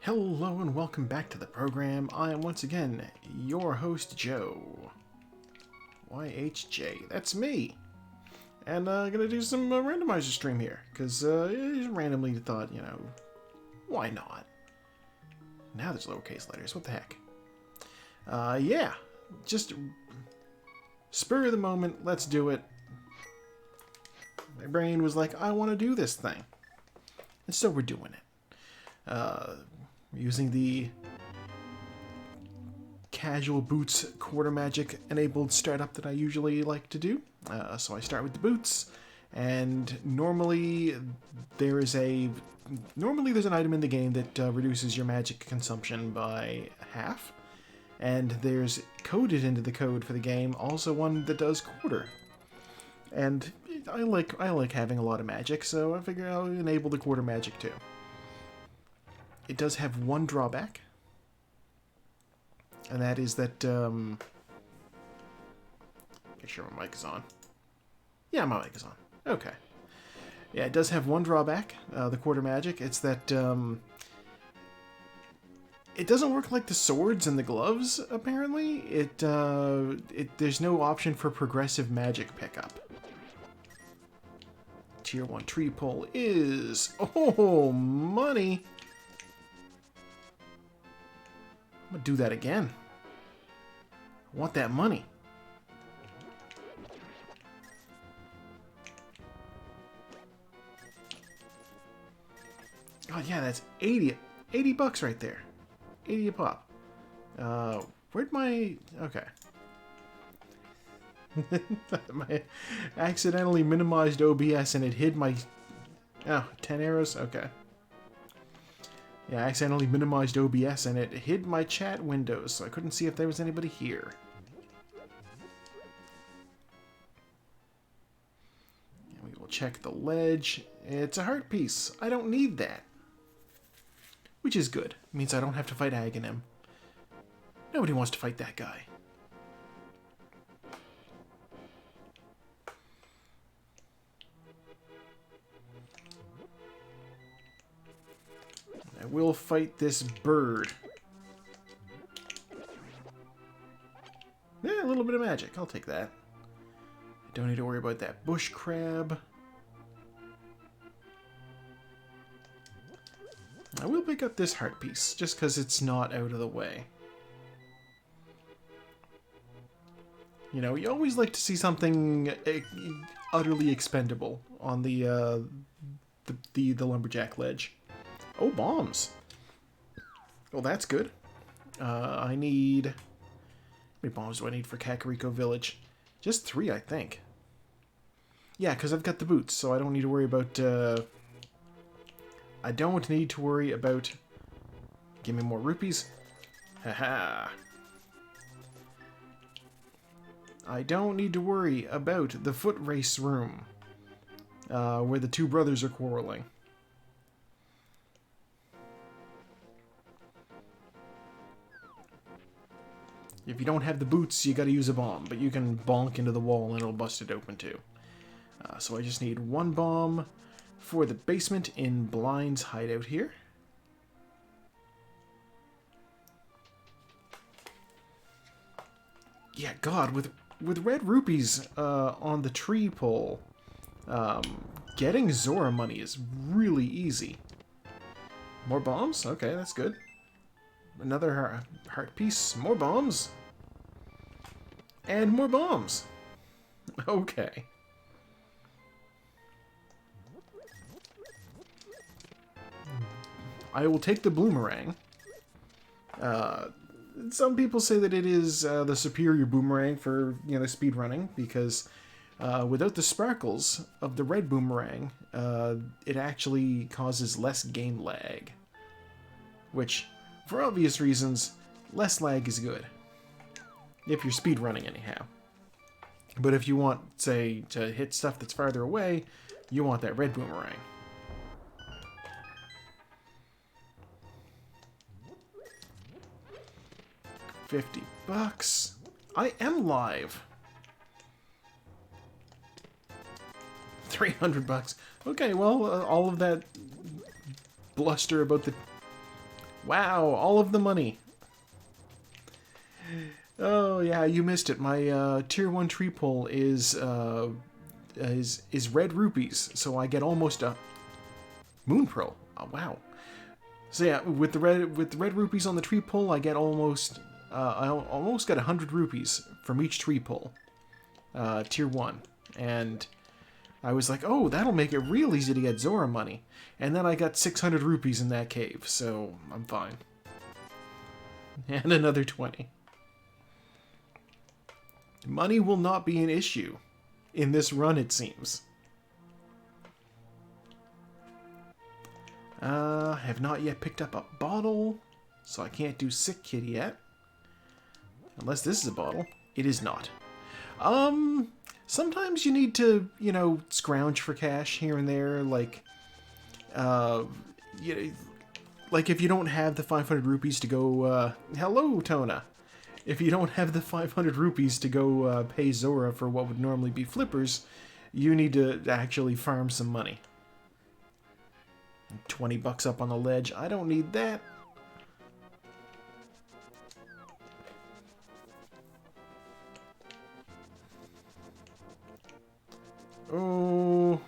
Hello and welcome back to the program. I am once again your host, Joe. YHJ, that's me. And gonna do some randomizer stream here, because just randomly thought, why not? Now there's lowercase letters, what the heck? Yeah, just spur of the moment, let's do it. My brain was like, I want to do this thing. And so we're doing it. We're using the casual boots quarter magic enabled startup that I usually like to do. So I start with the boots, and normally there's an item in the game that reduces your magic consumption by half, and there's coded into the code for the game also one that does quarter. And I like having a lot of magic, so I figure I'll enable the quarter magic too. It does have one drawback, and that is that, make sure my mic is on. Yeah, my mic is on. Okay. Yeah, it does have one drawback, the quarter magic. It's that, it doesn't work like the swords and the gloves, apparently. There's no option for progressive magic pickup. Tier 1 tree pull is... Oh, money! I'm gonna do that again. I want that money. God, yeah, that's 80 bucks right there. 80 a pop. Where'd my... Okay. I accidentally minimized OBS and it hid my... Oh, 10 arrows? Okay. Yeah, I accidentally minimized OBS and it hid my chat windows, so I couldn't see if there was anybody here. And we will check the ledge. It's a heart piece. I don't need that. Which is good. It means I don't have to fight Aghanim. Nobody wants to fight that guy. I will fight this bird. Yeah, a little bit of magic. I'll take that. I don't need to worry about that bush crab. I will pick up this heart piece, just because it's not out of the way. You know, you always like to see something utterly expendable on the lumberjack ledge. Oh, bombs. Well, that's good. I need... How many bombs do I need for Kakariko Village? Just 3, I think. Yeah, because I've got the boots, so I don't need to worry about... I don't need to worry about... Give me more rupees. Haha. I don't need to worry about the foot race room. Where the two brothers are quarreling. If you don't have the boots, you gotta use a bomb, but you can bonk into the wall and it'll bust it open too. So I just need one bomb for the basement in Blind's hideout here. Yeah, God, with red rupees on the tree pole, getting Zora money is really easy. More bombs? Okay, that's good. Another heart piece. More bombs. And more bombs. Okay. I will take the boomerang. Some people say that it is the superior boomerang for, speed running, because without the sparkles of the red boomerang, it actually causes less game lag. Which, for obvious reasons, less lag is good. If you're speedrunning anyhow. But if you want, say, to hit stuff that's farther away, you want that red boomerang. $50. I am live. 300 bucks. Okay, well, all of that bluster about the Wow, all of the money. Oh yeah, you missed it. My tier 1 tree pull is red rupees, so I get almost a moon pearl. Oh, wow. So yeah, with the red rupees on the tree pull, I get almost I almost got 100 rupees from each tree pull, tier 1, and I was like, oh, that'll make it real easy to get Zora money, and then I got 600 rupees in that cave, so I'm fine. And another 20. Money will not be an issue in this run, it seems. Have not yet picked up a bottle, so I can't do Sick Kid yet. Unless this is a bottle. It is not. Sometimes you need to, you know, scrounge for cash here and there, like, you know, like if you don't have the 500 rupees to go, hello, Tona. If you don't have the 500 rupees to go pay Zora for what would normally be flippers, you need to actually farm some money. 20 bucks up on the ledge. I don't need that. Oh,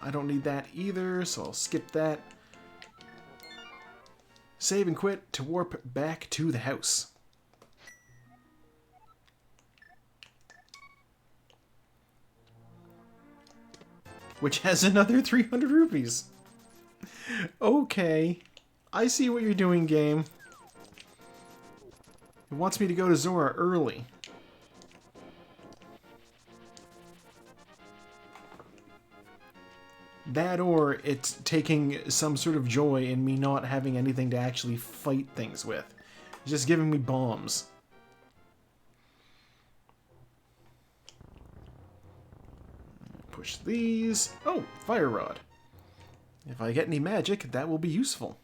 I don't need that either, so I'll skip that. Save and quit to warp back to the house. Which has another 300 rupees. Okay. I see what you're doing, game. It wants me to go to Zora early. That, or it's taking some sort of joy in me not having anything to actually fight things with. It's just giving me bombs. Push these. Oh, fire rod. If I get any magic, that will be useful.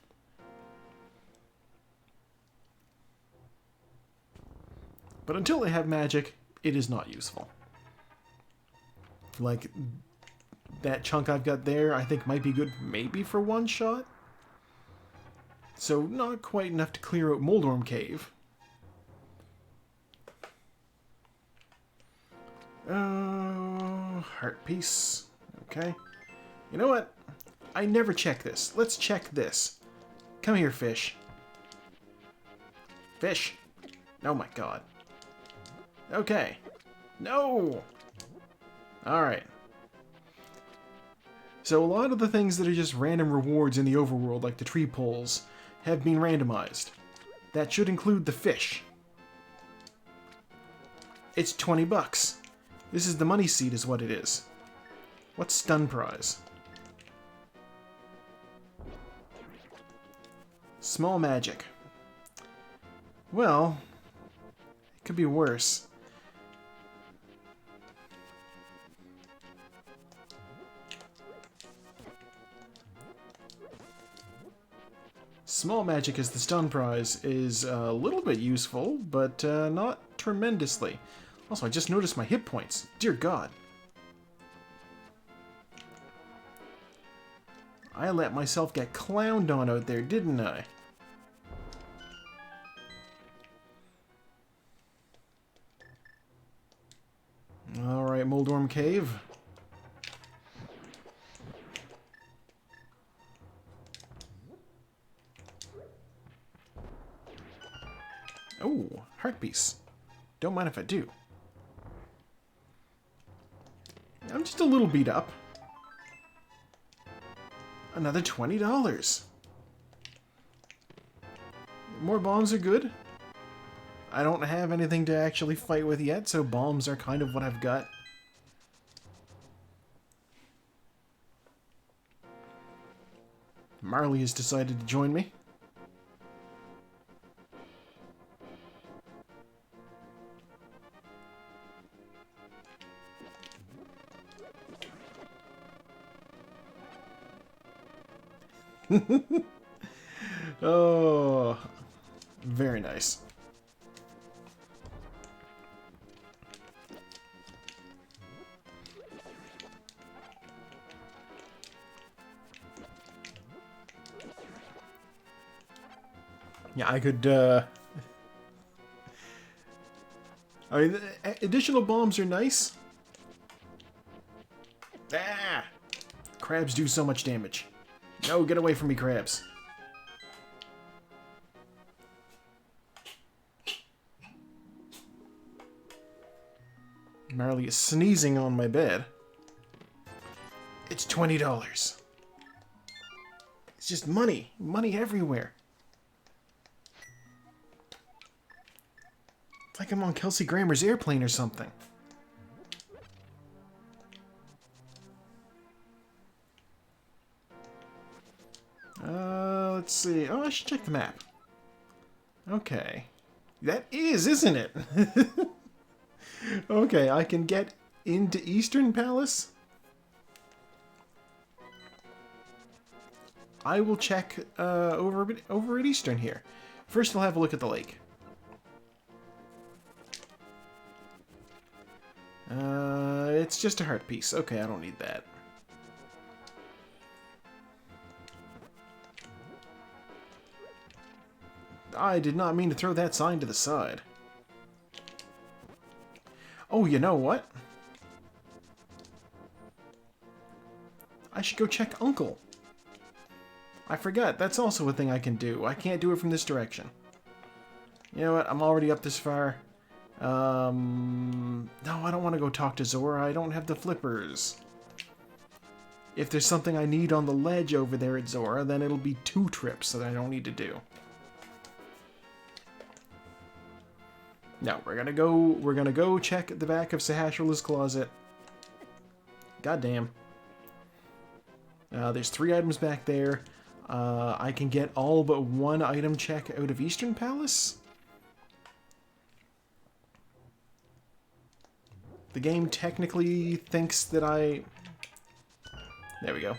But until I have magic, it is not useful. Like, that chunk I've got there, I think might be good maybe for one shot. So not quite enough to clear out Moldorm Cave. Heart piece. Okay. You know what? I never check this. Let's check this. Come here, fish. Fish. Oh my god. Okay. No! Alright. So a lot of the things that are just random rewards in the overworld, like the tree pulls, have been randomized. That should include the fish. It's 20 bucks. This is the money seed is what it is. What's stun prize? Small magic. Well, it could be worse. Small magic as the stun prize is a little bit useful, but not tremendously. Also, I just noticed my hit points. Dear God. I let myself get clowned on out there, didn't I? Alright, Moldorm Cave. Oh, heart piece. Don't mind if I do. I'm just a little beat up. Another $20. More bombs are good. I don't have anything to actually fight with yet, so bombs are kind of what I've got. Marley has decided to join me. Oh, very nice. Yeah, I could, I mean, additional bombs are nice. Ah! Crabs do so much damage. No, get away from me, crabs. Marley is sneezing on my bed. It's $20. It's just money. Money everywhere. It's like I'm on Kelsey Grammer's airplane or something. Let's see. Oh, I should check the map. Okay. That is, isn't it? Okay, I can get into Eastern Palace. I will check over at Eastern here. First, I'll have a look at the lake. It's just a heart piece. Okay, I don't need that. I did not mean to throw that sign to the side. Oh, you know what? I should go check Uncle. I forgot, that's also a thing I can do. I can't do it from this direction. You know what, I'm already up this far. No, I don't want to go talk to Zora. I don't have the flippers. If there's something I need on the ledge over there at Zora, then it'll be 2 trips that I don't need to do. No, we're gonna go check the back of Sahasrah's closet. Goddamn. There's 3 items back there. I can get all but 1 item check out of Eastern Palace. The game technically thinks that I... There we go.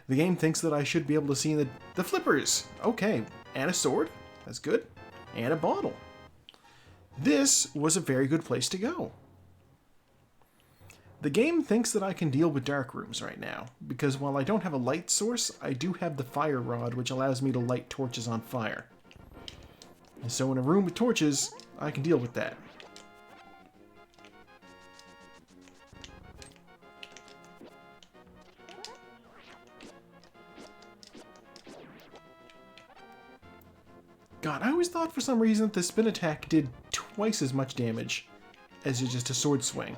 The game thinks that I should be able to see the flippers. Okay, and a sword. That's good. And a bottle. This was a very good place to go. The game thinks that I can deal with dark rooms right now, because while I don't have a light source, I do have the fire rod, which allows me to light torches on fire. And so in a room with torches, I can deal with that. God, I always thought for some reason that the spin attack did twice as much damage as just a sword swing.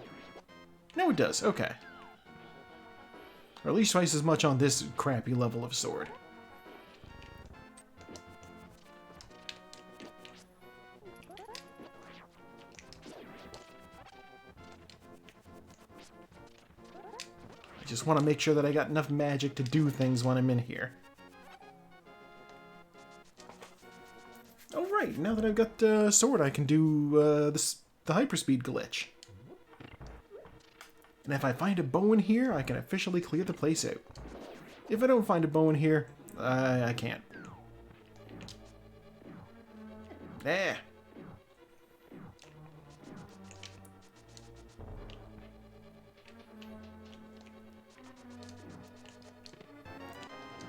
No, it does. Okay. Or at least twice as much on this crappy level of sword. I just want to make sure that I got enough magic to do things when I'm in here. Oh, right. Now that I've got the sword, I can do the hyperspeed glitch. And if I find a bow in here, I can officially clear the place out. If I don't find a bow in here, I can't. Eh.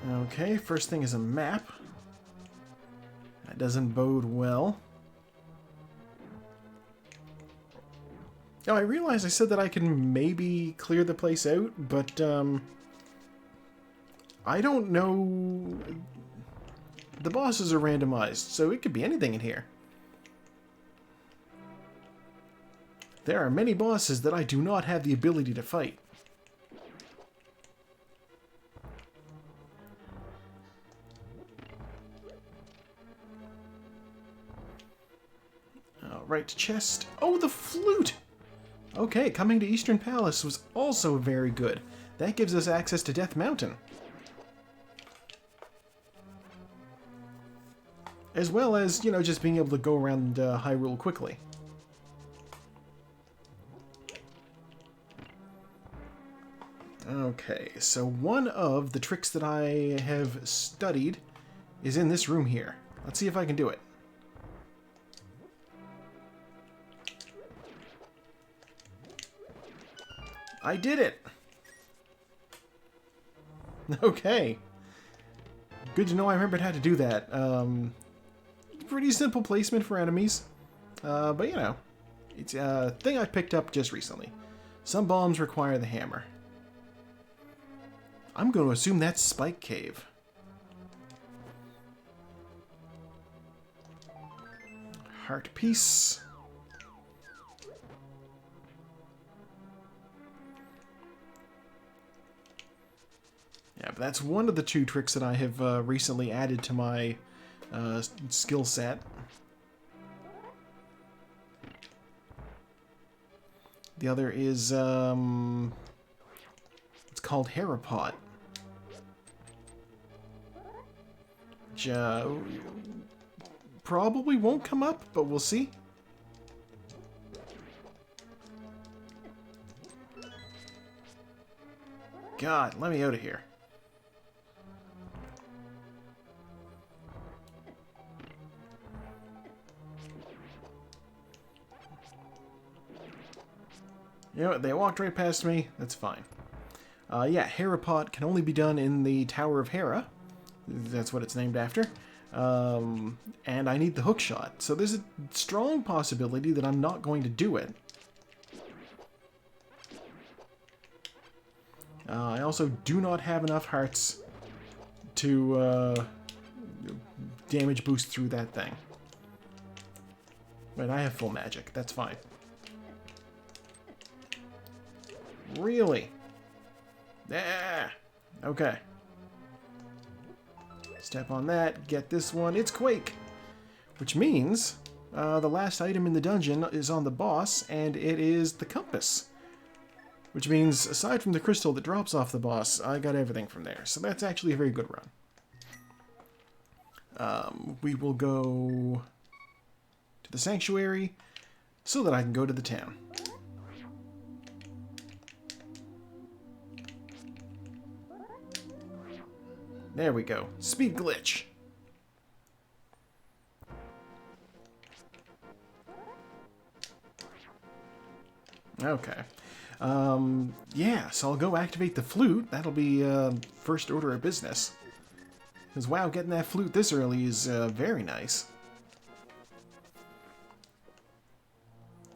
Okay, first thing is a map. That doesn't bode well. Oh, I realized I said that I can maybe clear the place out, but, I don't know... The bosses are randomized, so it could be anything in here. There are many bosses that I do not have the ability to fight. Alright, chest. Oh, the flute! Okay, coming to Eastern Palace was also very good. That gives us access to Death Mountain. As well as, you know, just being able to go around Hyrule quickly. Okay, so one of the tricks that I have studied is in this room here. Let's see if I can do it. I did it! Okay. Good to know I remembered how to do that. pretty simple placement for enemies. But you know, it's a thing I picked up just recently. Some bombs require the hammer. I'm going to assume that's Spike Cave. Heart piece. Yeah, but that's one of the 2 tricks that I have recently added to my skill set. The other is, it's called Harapot. Which, probably won't come up, but we'll see. God, let me out of here. You know what, they walked right past me. That's fine. Yeah, Harapot can only be done in the Tower of Hera. That's what it's named after. And I need the hook shot. So there's a strong possibility that I'm not going to do it. I also do not have enough hearts to damage boost through that thing. But I have full magic. That's fine. Really? Ah, okay. Step on that, get this one. It's Quake! Which means the last item in the dungeon is on the boss, and it is the compass. Which means, aside from the crystal that drops off the boss, I got everything from there. So that's actually a very good run. We will go to the sanctuary so that I can go to the town. There we go. Speed glitch. Okay. Yeah, so I'll go activate the flute. That'll be first order of business. Because, wow, getting that flute this early is very nice.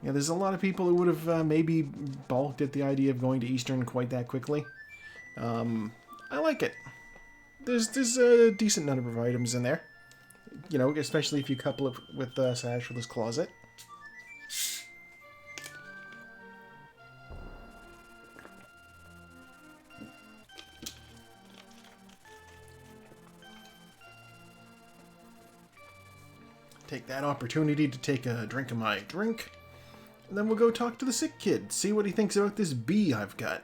Yeah, there's a lot of people who would have maybe balked at the idea of going to Eastern quite that quickly. I like it. There's a decent number of items in there. You know, especially if you couple it with Sashula's Closet. Take that opportunity to take a drink of my drink. And then we'll go talk to the sick kid. See what he thinks about this bee I've got.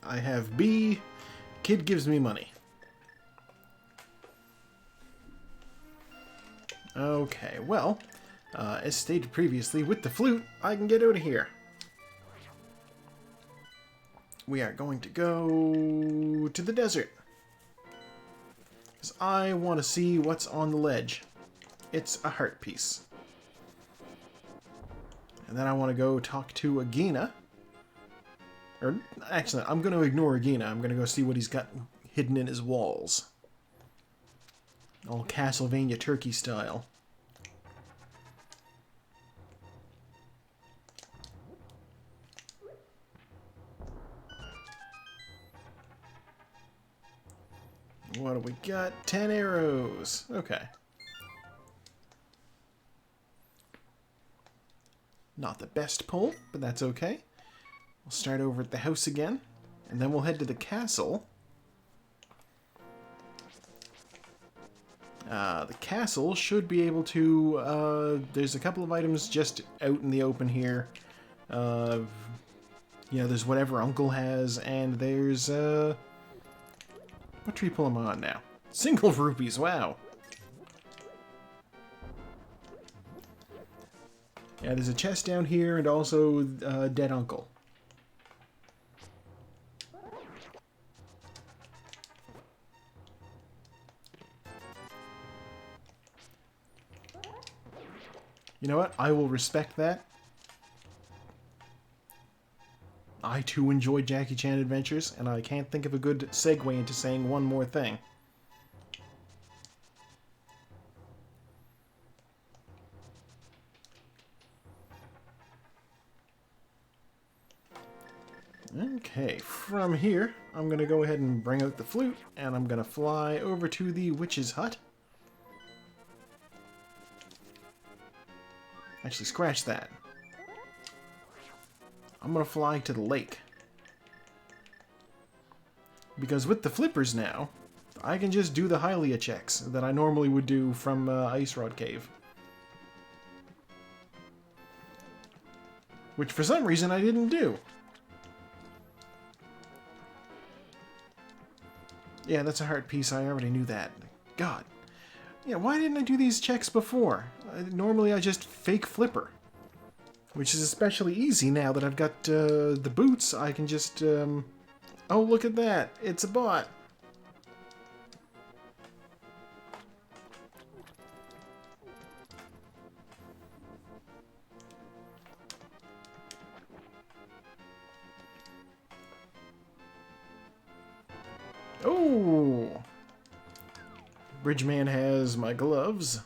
I have B. Kid gives me money. Okay, well, as stated previously, with the flute, I can get out of here. We are going to go to the desert. Because I want to see what's on the ledge. It's a heart piece. And then I want to go talk to Agina. Or, actually, I'm going to ignore Agina. I'm going to go see what he's got hidden in his walls. All Castlevania turkey style. What do we got? 10 arrows. Okay. Not the best pull, but that's okay. We'll start over at the house again, and then we'll head to the castle. The castle should be able to... there's a couple of items just out in the open here. You know, there's whatever Uncle has, and there's... what tree pull am I on now? Single rupees, wow! Yeah, there's a chest down here, and also dead uncle. You know what? I will respect that. I too enjoy Jackie Chan Adventures, and I can't think of a good segue into saying one more thing. Okay, from here, I'm going to go ahead and bring out the flute, and I'm going to fly over to the witch's hut. Actually, scratch that. I'm going to fly to the lake. Because with the flippers now, I can just do the Hylia checks that I normally would do from Ice Rod Cave. Which for some reason I didn't do. Yeah, that's a heart piece. I already knew that. God. Yeah, why didn't I do these checks before? Normally I just fake flipper. Which is especially easy now that I've got the boots. I can just... Oh, look at that. It's a bot. Oh! Bridgeman has my gloves.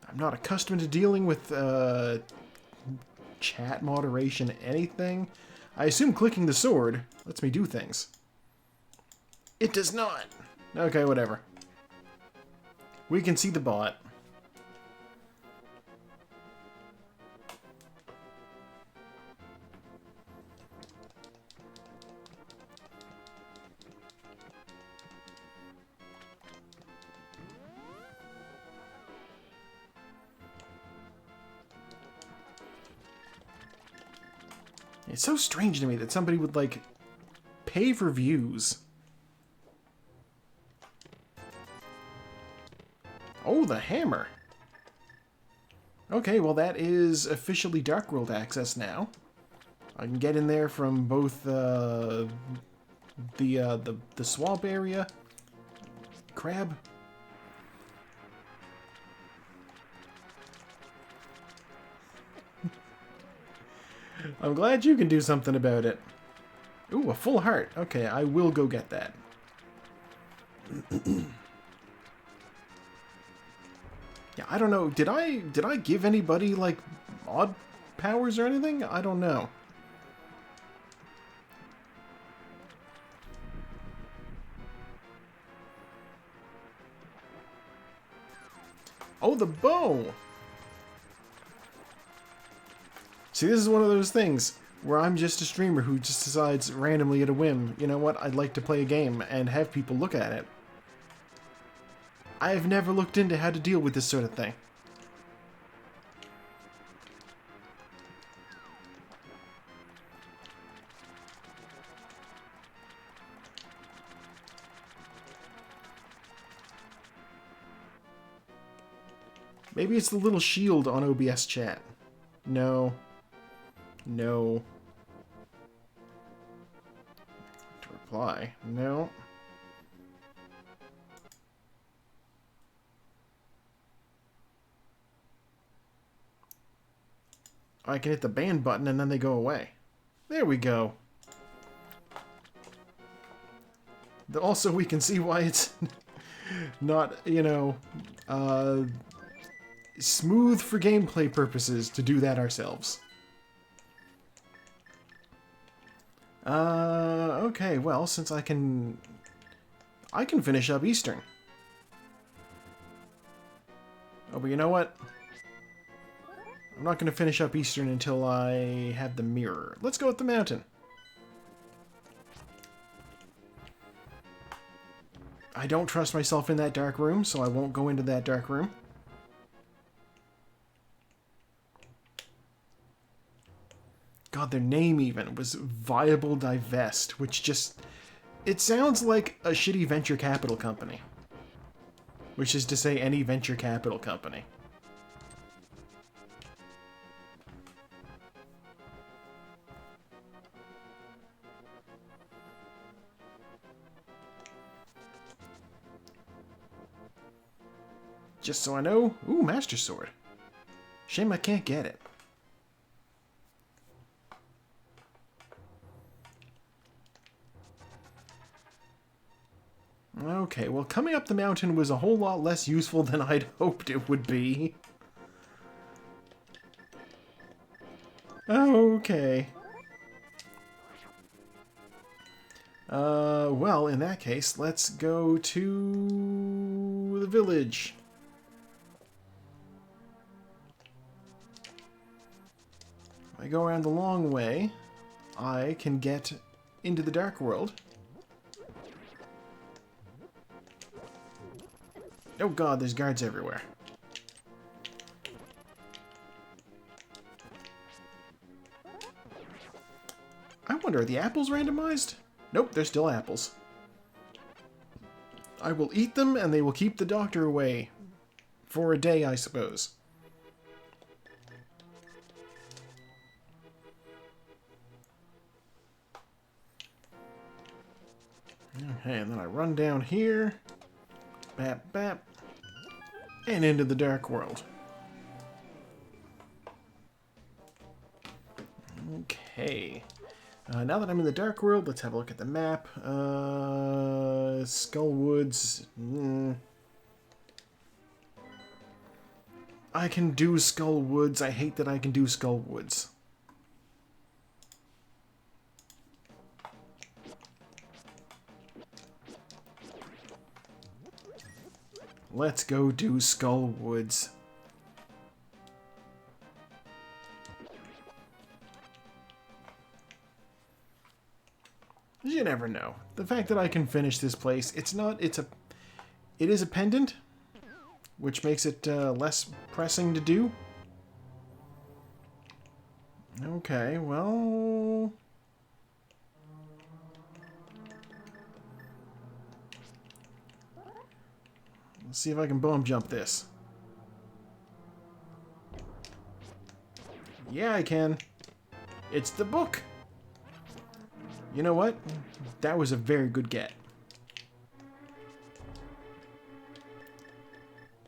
I'm not accustomed to dealing with chat moderation anything. I assume clicking the sword lets me do things. It does not. Okay, whatever. We can see the bot. It's so strange to me that somebody would, like, pay for views. Oh, the hammer. Okay, well that is officially Dark World access now. I can get in there from both the swamp area. Crab. I'm glad you can do something about it. Ooh, a full heart. Okay, I will go get that. Yeah, I don't know. Did I give anybody, like, odd powers or anything? I don't know. Oh, the bow! See, this is one of those things where I'm just a streamer who just decides randomly at a whim, you know what, I'd like to play a game and have people look at it. I have never looked into how to deal with this sort of thing. Maybe it's the little shield on OBS chat. No. No. To reply. No. I can hit the ban button and then they go away. There we go. Also, we can see why it's not, you know, smooth for gameplay purposes to do that ourselves. Okay, well, since I can finish up Eastern. Oh, but you know what? I'm not going to finish up Eastern until I have the mirror. Let's go with the mountain. I don't trust myself in that dark room, so I won't go into that dark room. God, their name even was Viable Divest, which just... It sounds like a shitty venture capital company. Which is to say any venture capital company. Just so I know... Ooh, Master Sword. Shame I can't get it. Okay, well, coming up the mountain was a whole lot less useful than I'd hoped it would be. Okay. Well, in that case, let's go to the village. If I go around the long way, I can get into the dark world. Oh god, there's guards everywhere. I wonder, are the apples randomized? Nope, they're still apples. I will eat them, and they will keep the doctor away. For a day, I suppose. Okay, and then I run down here. Bap, bap. And into the dark world. Okay. Now that I'm in the dark world, let's have a look at the map. Skull Woods. I can do Skull Woods. I hate that I can do Skull Woods. Let's go do Skull Woods. You never know. The fact that I can finish this place, it is a pendant, which makes it less pressing to do. Okay, well... Let's see if I can bomb jump this. Yeah, I can. It's the book. You know what? That was a very good get.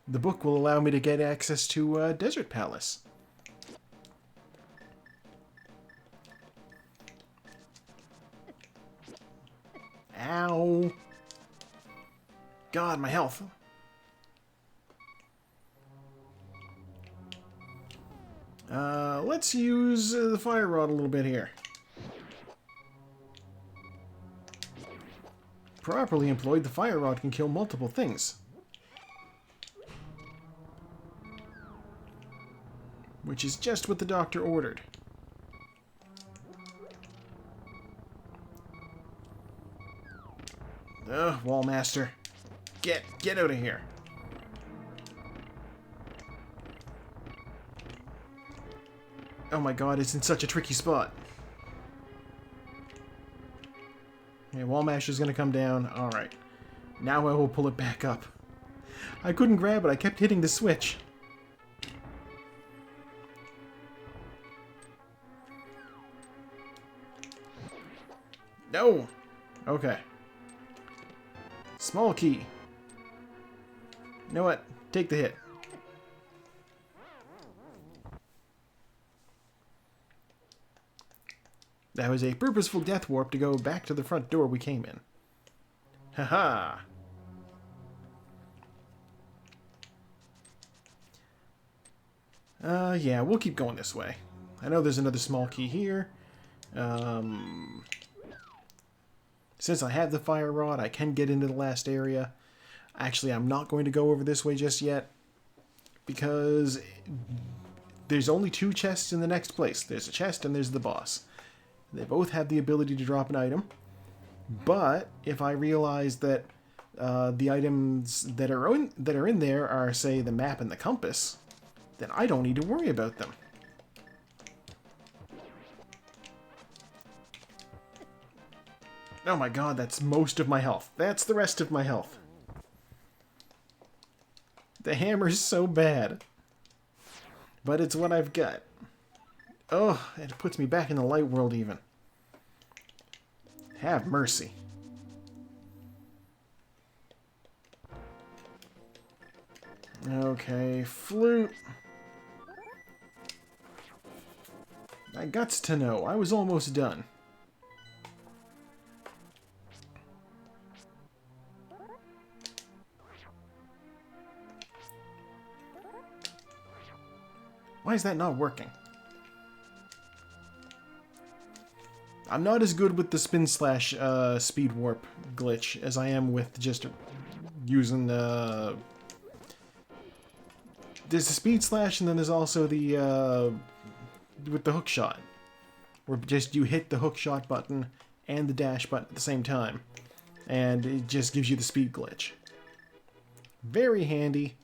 The book will allow me to get access to Desert Palace. Ow. God, my health. Let's use the fire rod a little bit here. Properly employed, the fire rod can kill multiple things. Which is just what the doctor ordered. Ugh, Wallmaster. Get out of here. Oh my god, it's in such a tricky spot. Okay, Wallmaster's gonna come down. Alright. Now I will pull it back up. I couldn't grab it, I kept hitting the switch. No! Okay. Small key. You know what? Take the hit. That was a purposeful death warp to go back to the front door we came in. Haha! Yeah, we'll keep going this way. I know there's another small key here. Since I have the fire rod, I can get into the last area. Actually, I'm not going to go over this way just yet, because there's only two chests in the next place. There's a chest and there's the boss. They both have the ability to drop an item, but if I realize that the items that are in there are, say, the map and the compass, then I don't need to worry about them. Oh my god, that's most of my health. That's the rest of my health. The hammer's so bad. But it's what I've got. Oh, it puts me back in the light world even. Have mercy. Okay, flute. I gots to know. I was almost done. Why is that not working? I'm not as good with the spin slash speed warp glitch as I am with just using the... There's the speed slash, and then there's also the with the hook shot, where just you hit the hook shot button and the dash button at the same time, and it just gives you the speed glitch. Very handy.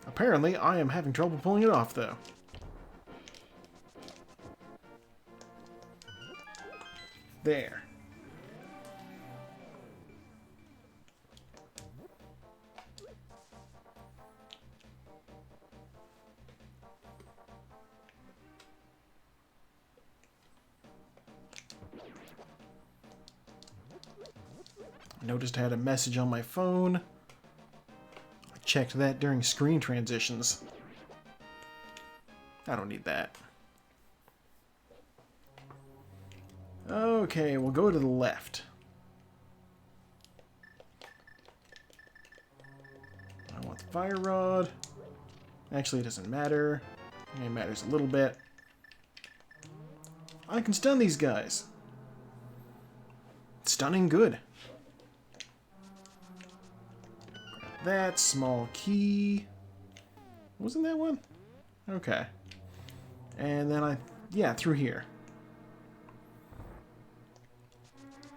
Apparently, I am having trouble pulling it off, though. There. I noticed I had a message on my phone. I checked that during screen transitions. I don't need that. Okay, we'll go to the left. I want the fire rod. Actually, it doesn't matter. It matters a little bit. I can stun these guys. Stunning good. That small key. Wasn't that one? Okay. And then yeah, through here.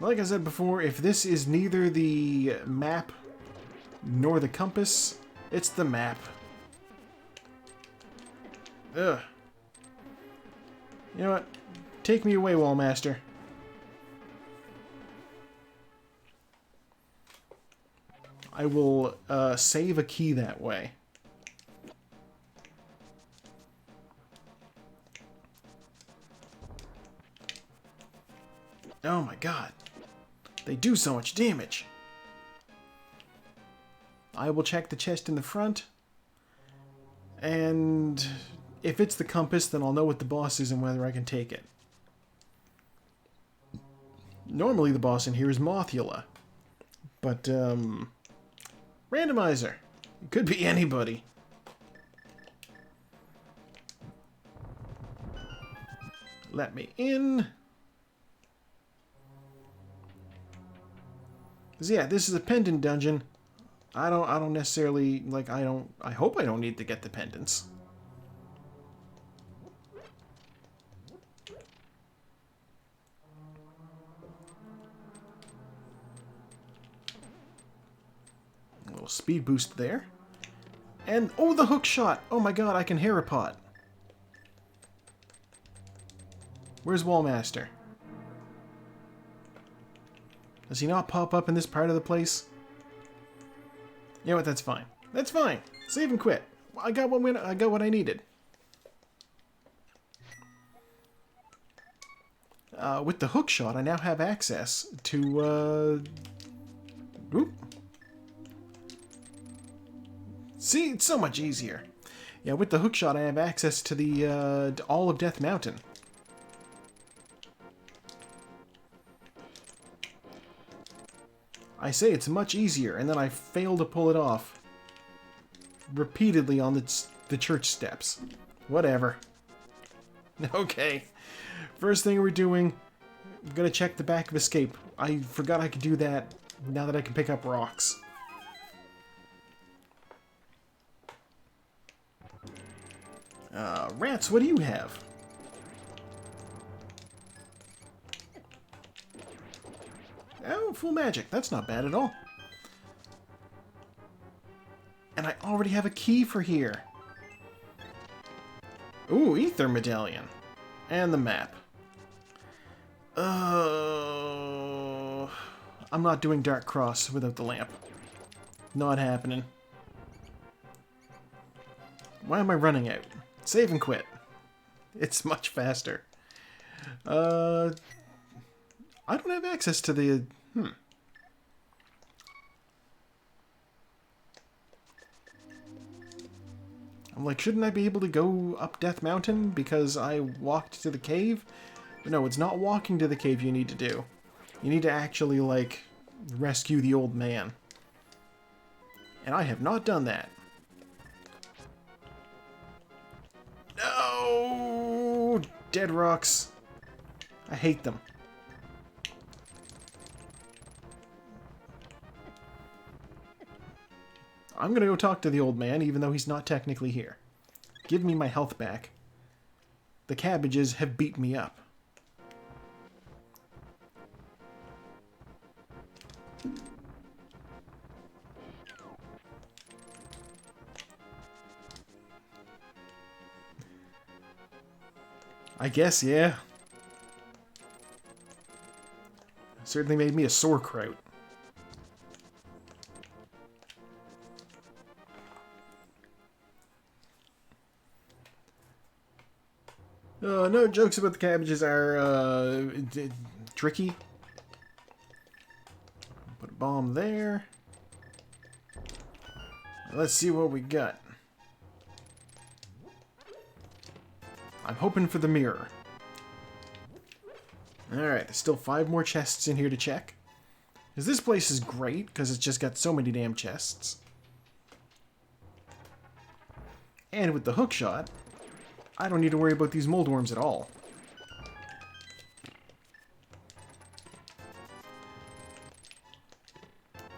Like I said before, if this is neither the map nor the compass, it's the map. Ugh. You know what? Take me away, Wallmaster. I will save a key that way. Oh my god. They do so much damage. I will check the chest in the front. And if it's the compass, then I'll know what the boss is and whether I can take it. Normally the boss in here is Mothula. But, Randomizer. It could be anybody. Let me in. Cause yeah, this is a pendant dungeon. I don't necessarily I hope I don't need to get the pendants. A little speed boost there. And oh, the hook shot. Oh my god, I can hear a pot. Where's Wallmaster? Does he not pop up in this part of the place? You know what? That's fine. That's fine. Save and quit. I got what I needed. With the hook shot, I now have access to. Oop. See, it's so much easier. Yeah, with the hook shot, I have access to the to all of Death Mountain. I say it's much easier, and then I fail to pull it off. Repeatedly on the church steps. Whatever. Okay. First thing we're doing, I'm gonna check the back of Escape. I forgot I could do that now that I can pick up rocks. Rats, what do you have? Oh, full magic. That's not bad at all. And I already have a key for here. Ooh, Ether Medallion. And the map. I'm not doing Dark Cross without the lamp. Not happening. Why am I running out? Save and quit. It's much faster. I don't have access to the... I'm like, shouldn't I be able to go up Death Mountain because I walked to the cave? But no, it's not walking to the cave you need to do. You need to actually, like, rescue the old man. And I have not done that. Oh, dead rocks. I hate them. I'm gonna go talk to the old man, even though he's not technically here. Give me my health back. The cabbages have beat me up. I guess, yeah. Certainly made me a sauerkraut. No jokes about the cabbages are tricky. Put a bomb there. Let's see what we got. I'm hoping for the mirror. Alright, there's still 5 more chests in here to check. Because this place is great, because it's just got so many damn chests. And with the hookshot, I don't need to worry about these moldworms at all.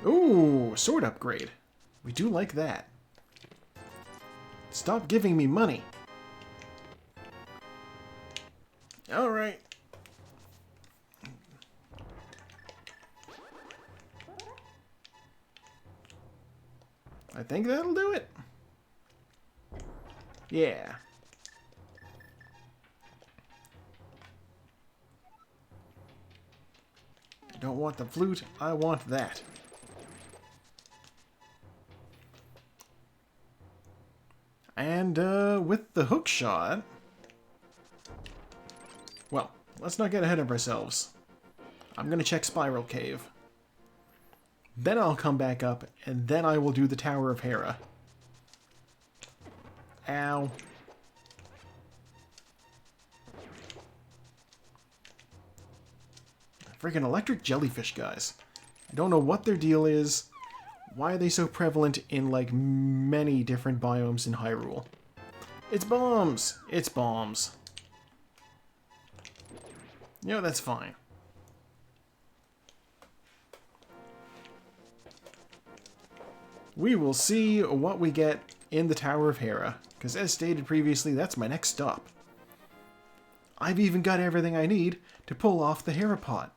Ooh, sword upgrade. We do like that. Stop giving me money. Alright. I think that'll do it. Yeah. I don't want the flute, I want that. And with the hookshot... Well, let's not get ahead of ourselves. I'm going to check Spiral Cave. Then I'll come back up, and then I will do the Tower of Hera. Ow. Freaking electric jellyfish guys. I don't know what their deal is. Why are they so prevalent in, like, many different biomes in Hyrule? It's bombs! It's bombs. You know, that's fine. We will see what we get in the Tower of Hera, because as stated previously, that's my next stop. I've even got everything I need to pull off the Hera pot.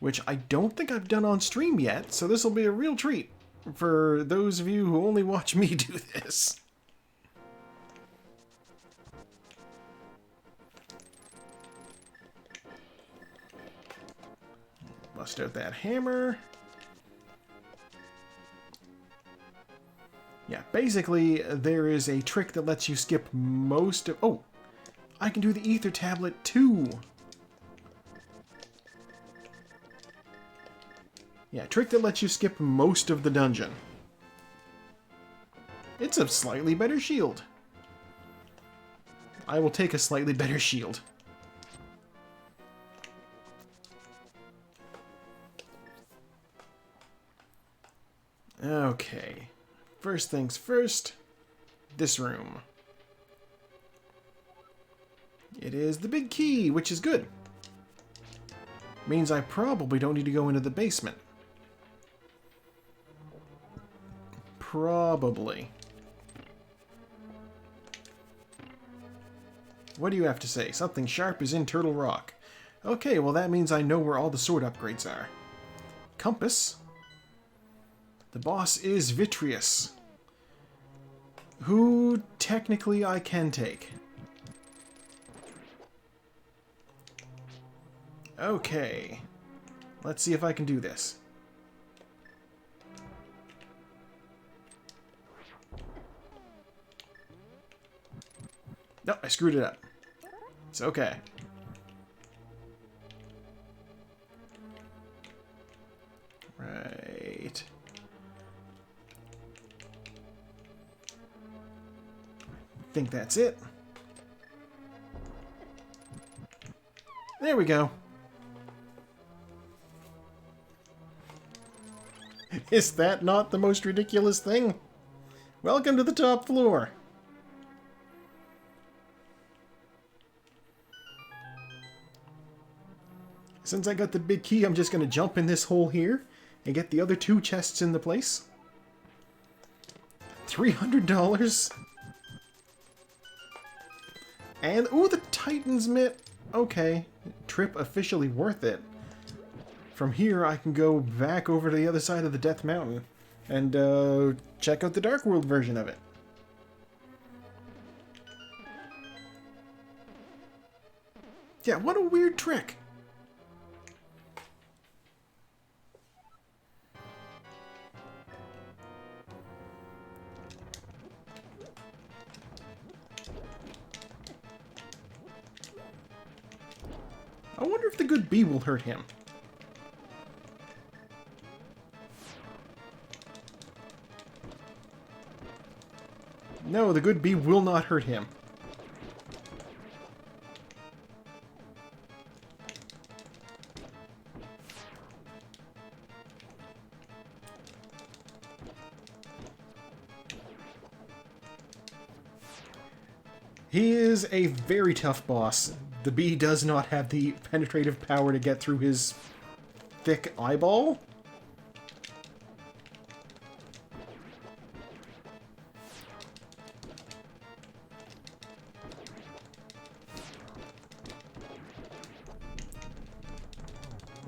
Which I don't think I've done on stream yet, so this will be a real treat for those of you who only watch me do this. Bust out that hammer. Yeah, basically, there is a trick that lets you skip most of... Oh! I can do the ether tablet too! Yeah, trick that lets you skip most of the dungeon. It's a slightly better shield. I will take a slightly better shield. Okay. First things first, this room. It is the big key, which is good. Means I probably don't need to go into the basement. Probably. What do you have to say? Something sharp is in Turtle Rock. Okay, well that means I know where all the sword upgrades are. Compass. The boss is Vitreous, who technically I can take. Okay, let's see if I can do this. No, I screwed it up. It's okay. Right. I think that's it. There we go. Is that not the most ridiculous thing? Welcome to the top floor. Since I got the big key, I'm just going to jump in this hole here and get the other 2 chests in the place. $300. And, ooh, the Titan's mitt. Okay, trip officially worth it. From here, I can go back over to the other side of the Death Mountain and check out the Dark World version of it. Yeah, what a weird trick. I wonder if the good bee will hurt him. No, the good bee will not hurt him. He is a very tough boss. The bee does not have the penetrative power to get through his thick eyeball.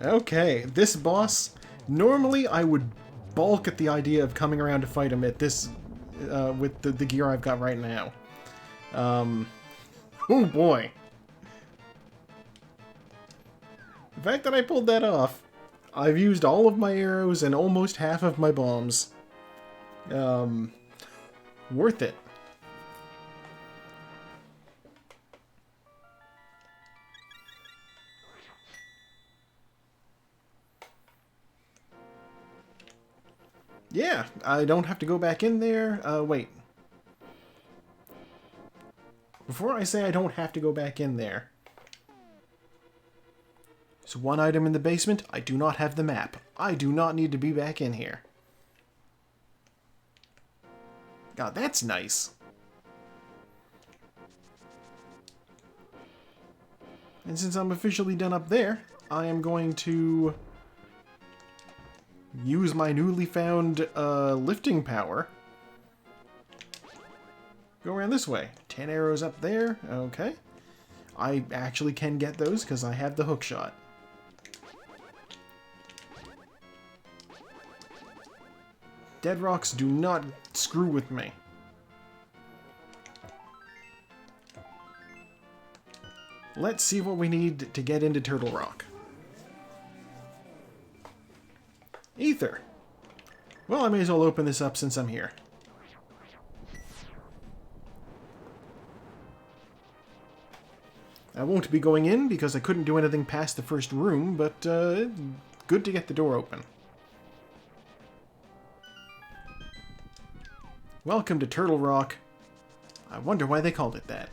Okay, this boss, normally I would balk at the idea of coming around to fight him at this, with the gear I've got right now. Oh boy. The fact that I pulled that off, I've used all of my arrows and almost half of my bombs. Worth it. Yeah, I don't have to go back in there. Wait. Before I say I don't have to go back in there. There's one item in the basement. I do not have the map. I do not need to be back in here. God, that's nice. And since I'm officially done up there, I am going to use my newly found lifting power. Go around this way. 10 arrows up there. Okay. I actually can get those because I have the hook shot. Dead rocks do not screw with me. Let's see what we need to get into Turtle Rock. Ether. Well, I may as well open this up since I'm here. I won't be going in because I couldn't do anything past the first room, but good to get the door open. Welcome to Turtle Rock. I wonder why they called it that.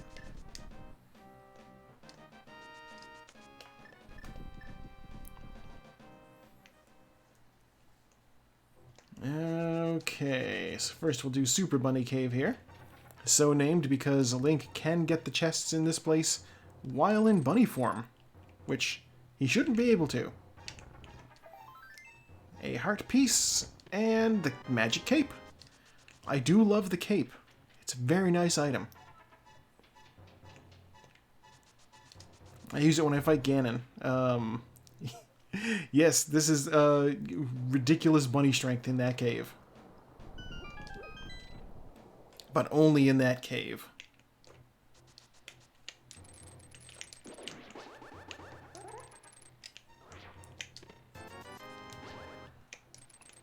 Okay, so first we'll do Super Bunny Cave here. So named because Link can get the chests in this place while in bunny form, which he shouldn't be able to. A heart piece and the magic cape. I do love the cape. It's a very nice item. I use it when I fight Ganon. Yes, this is ridiculous bunny strength in that cave. But only in that cave.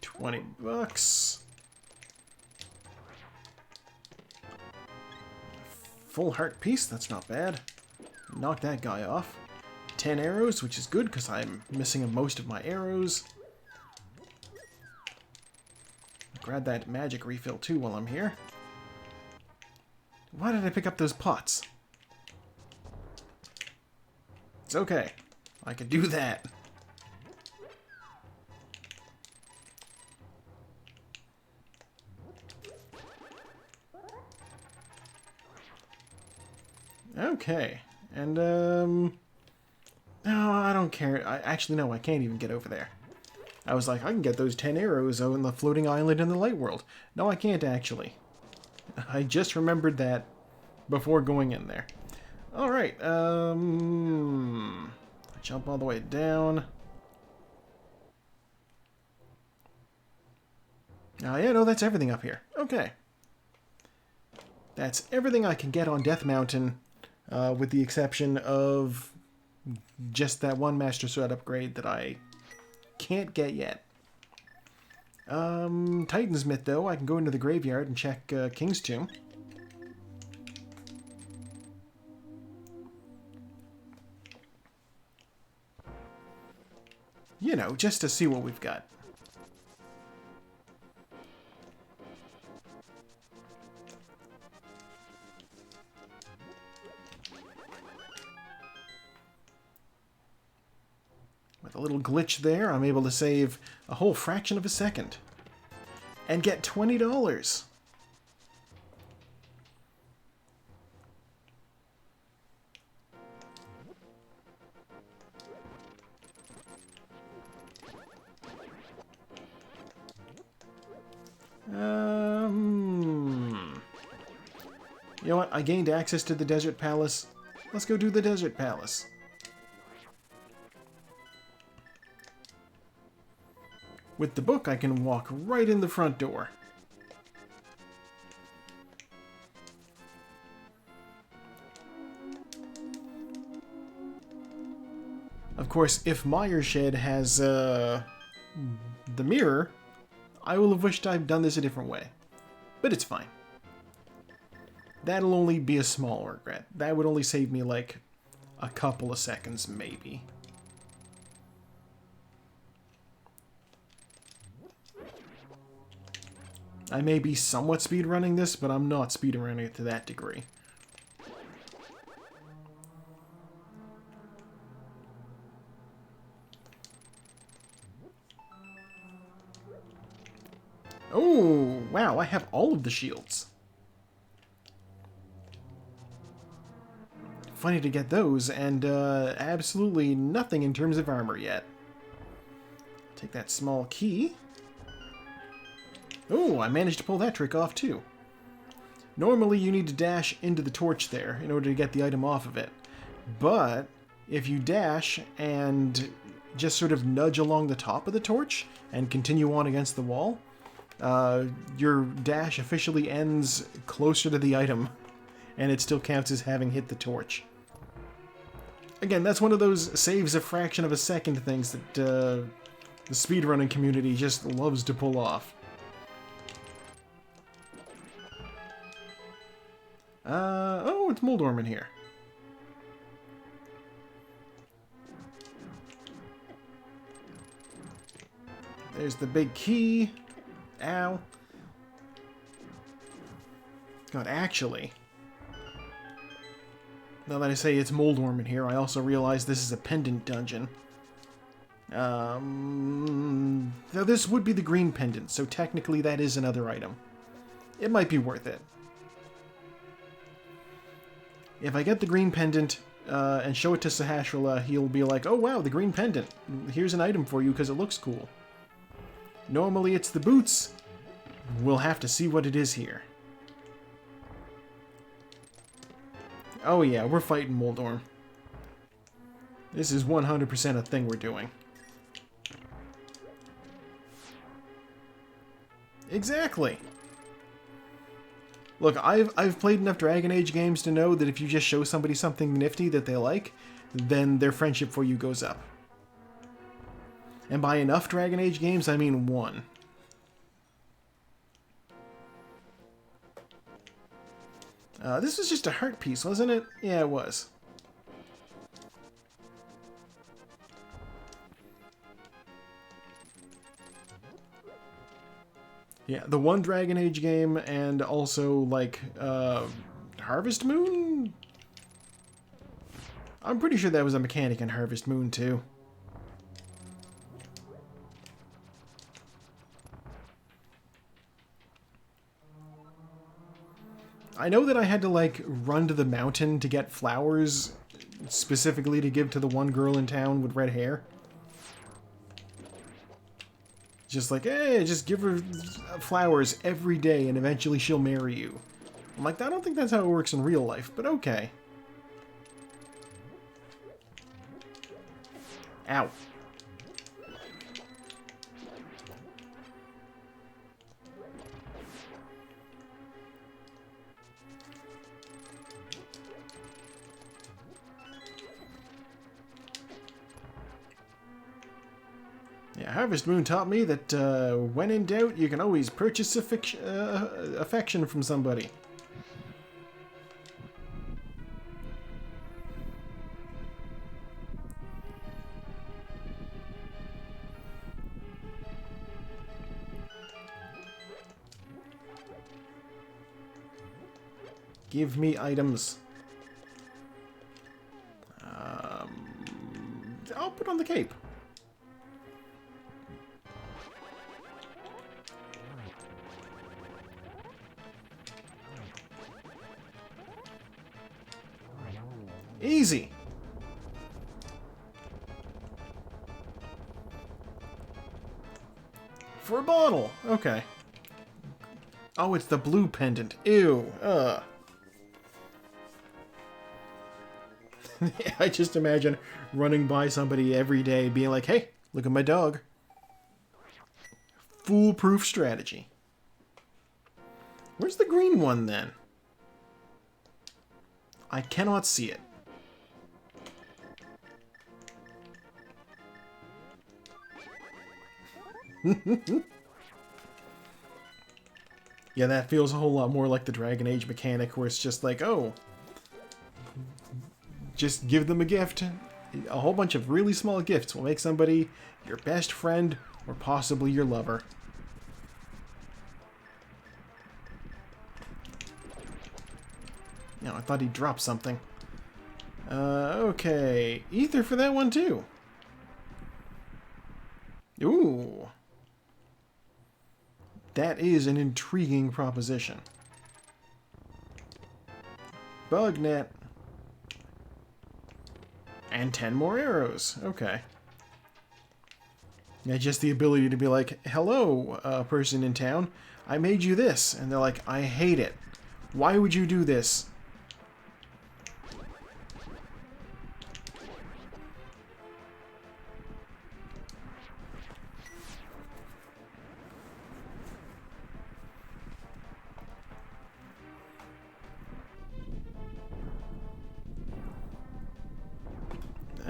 $20. Full heart piece, that's not bad. Knock that guy off. 10 arrows, which is good because I'm missing most of my arrows. Grab that magic refill too while I'm here. Why did I pick up those pots? It's okay. I can do that. Okay. And, no, I don't care. Actually, no, I can't even get over there. I was like, I can get those 10 arrows on the floating island in the light world. No, I can't actually. I just remembered that before going in there. Alright, jump all the way down. Oh, yeah, no, that's everything up here. Okay. That's everything I can get on Death Mountain, with the exception of just that one Master Sword upgrade that I can't get yet. Titan's Myth, though. I can go into the graveyard and check King's Tomb. You know, just to see what we've got. With a little glitch there, I'm able to save a whole fraction of a second. And get $20. You know what? I gained access to the Desert Palace. Let's go do the Desert Palace. With the book, I can walk right in the front door. Of course, if Myershed has the mirror, I will have wished I'd done this a different way. But it's fine. That'll only be a small regret. That would only save me like a couple of seconds, maybe. I may be somewhat speedrunning this, but I'm not speedrunning it to that degree. Oh, wow, I have all of the shields. Funny to get those, and absolutely nothing in terms of armor yet. Take that small key. Oh, I managed to pull that trick off too. Normally you need to dash into the torch there in order to get the item off of it. But if you dash and just sort of nudge along the top of the torch and continue on against the wall, your dash officially ends closer to the item, and it still counts as having hit the torch. Again, that's one of those saves a fraction of a second things that the speedrunning community just loves to pull off. Oh, it's Moldorm in here. There's the big key. Ow. God, actually, now that I say it's Moldorm in here, I also realize this is a pendant dungeon. Now this would be the green pendant, so technically that is another item. It might be worth it. If I get the green pendant and show it to Sahasrahla, he'll be like, oh wow, the green pendant. Here's an item for you because it looks cool. Normally it's the boots. We'll have to see what it is here. Oh yeah, we're fighting Moldorm. This is 100% a thing we're doing. Exactly. Look, I've played enough Dragon Age games to know that if you just show somebody something nifty that they like, then their friendship for you goes up. And by enough Dragon Age games, I mean one. This was just a heart piece, wasn't it? Yeah, it was. Yeah, the one Dragon Age game, and also, like, Harvest Moon? I'm pretty sure that was a mechanic in Harvest Moon, too. I know that I had to, like, run to the mountain to get flowers, specifically to give to the one girl in town with red hair. Just like, hey, just give her flowers every day and eventually she'll marry you. I'm like, I don't think that's how it works in real life, but okay. Ow. Yeah, Harvest Moon taught me that when in doubt, you can always purchase affection from somebody. Give me items. I'll put on the cape. Easy. For a bottle. Okay. Oh, it's the blue pendant. Ew. Ugh. I just imagine running by somebody every day being like, hey, look at my dog. Foolproof strategy. Where's the green one then? I cannot see it. Yeah, that feels a whole lot more like the Dragon Age mechanic where it's just like, oh, just give them a gift. A whole bunch of really small gifts will make somebody your best friend or possibly your lover. No, I thought he dropped something. Okay. Ether for that one too. Ooh. That is an intriguing proposition. Bug net. And 10 more arrows. Okay. Yeah, just the ability to be like, hello, person in town. I made you this. And they're like, I hate it. Why would you do this?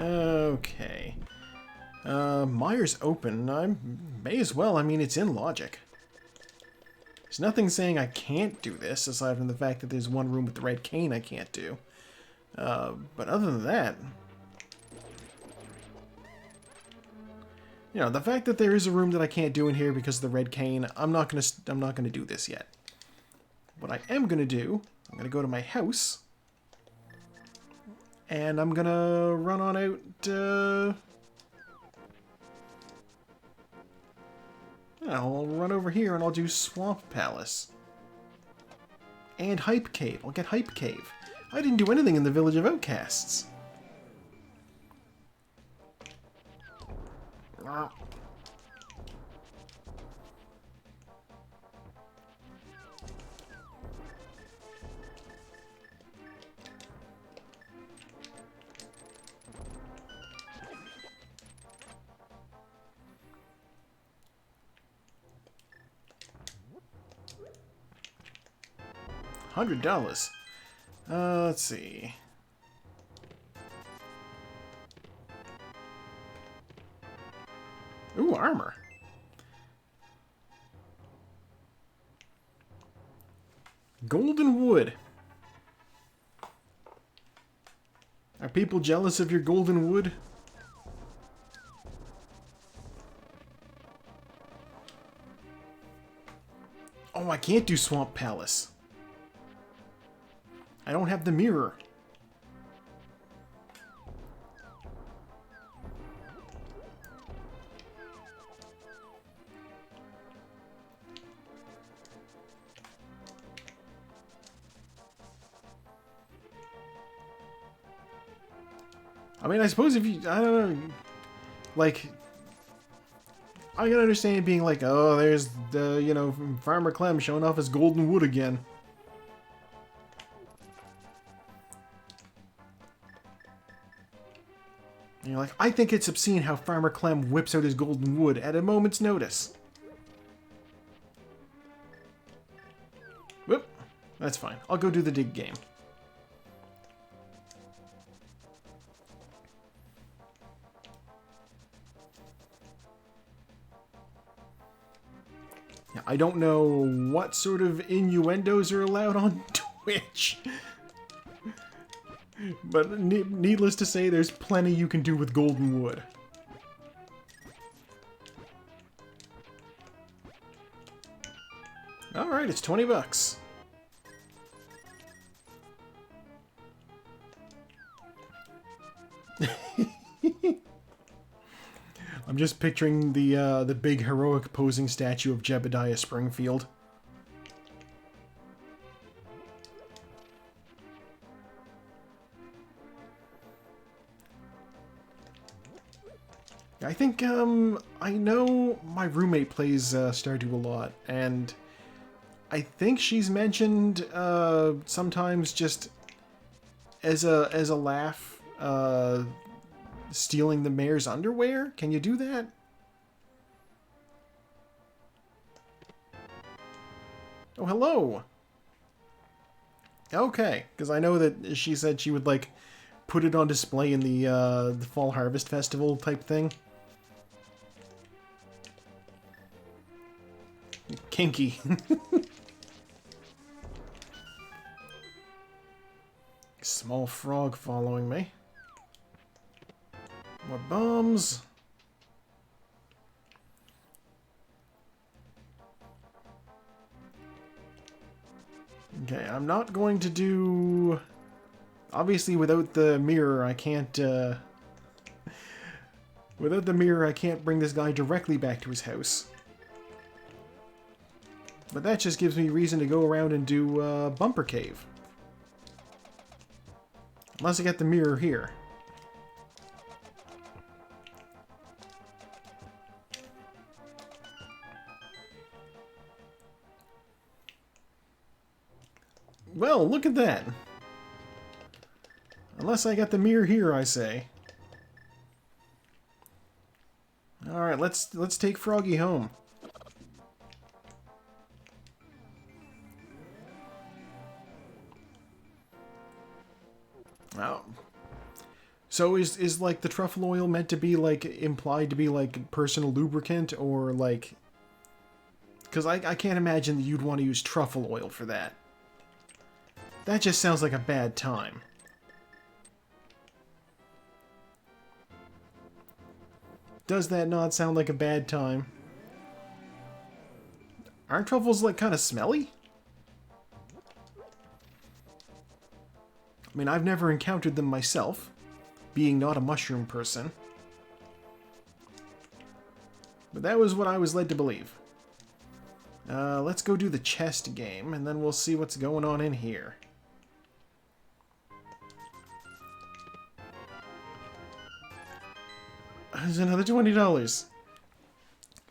Okay. Myers open. I may as well. I mean, it's in logic. There's nothing saying I can't do this, aside from the fact that there's one room with the red cane I can't do. But other than that... You know, the fact that there is a room that I can't do in here because of the red cane, I'm not gonna do this yet. What I am gonna do, I'm gonna go to my house... And I'm gonna run on out, I'll run over here and I'll do Swamp Palace. And Hype Cave. I'll get Hype Cave. I didn't do anything in the Village of Outcasts. $100. Let's see. Ooh, armor. Golden wood. Are people jealous of your golden wood? Oh, I can't do Swamp Palace. I don't have the mirror. I mean, I suppose if you... I don't know. Like... I can understand being like, oh, there's the, you know, Farmer Clem showing off his golden wood again. And you're like, I think it's obscene how Farmer Clem whips out his golden wood at a moment's notice. Whoop. That's fine. I'll go do the dig game. I don't know what sort of innuendos are allowed on Twitch. But needless to say, there's plenty you can do with golden wood. Alright, it's 20 bucks. I'm just picturing the big heroic posing statue of Jebediah Springfield. I think I know my roommate plays Stardew a lot, and I think she's mentioned sometimes just as a laugh. Stealing the mayor's underwear? Can you do that? Oh, hello! Okay, because I know that she said she would, like, put it on display in the Fall Harvest Festival type thing. Kinky. Small frog following me. More bombs. Okay, I'm not going to do... Obviously, without the mirror, I can't... Without the mirror, I can't bring this guy directly back to his house. But that just gives me reason to go around and do Bumper Cave. Unless I get the mirror here. Well, look at that. Unless I got the mirror here, I say. Alright, let's take Froggy home. Oh. So is like the truffle oil meant to be like implied to be like personal lubricant, or like... Because I can't imagine that you'd want to use truffle oil for that. That just sounds like a bad time. Does that not sound like a bad time? Aren't truffles, like, kind of smelly? I mean, I've never encountered them myself, being not a mushroom person. But that was what I was led to believe. Let's go do the chest game, and then we'll see what's going on in here. There's another $20.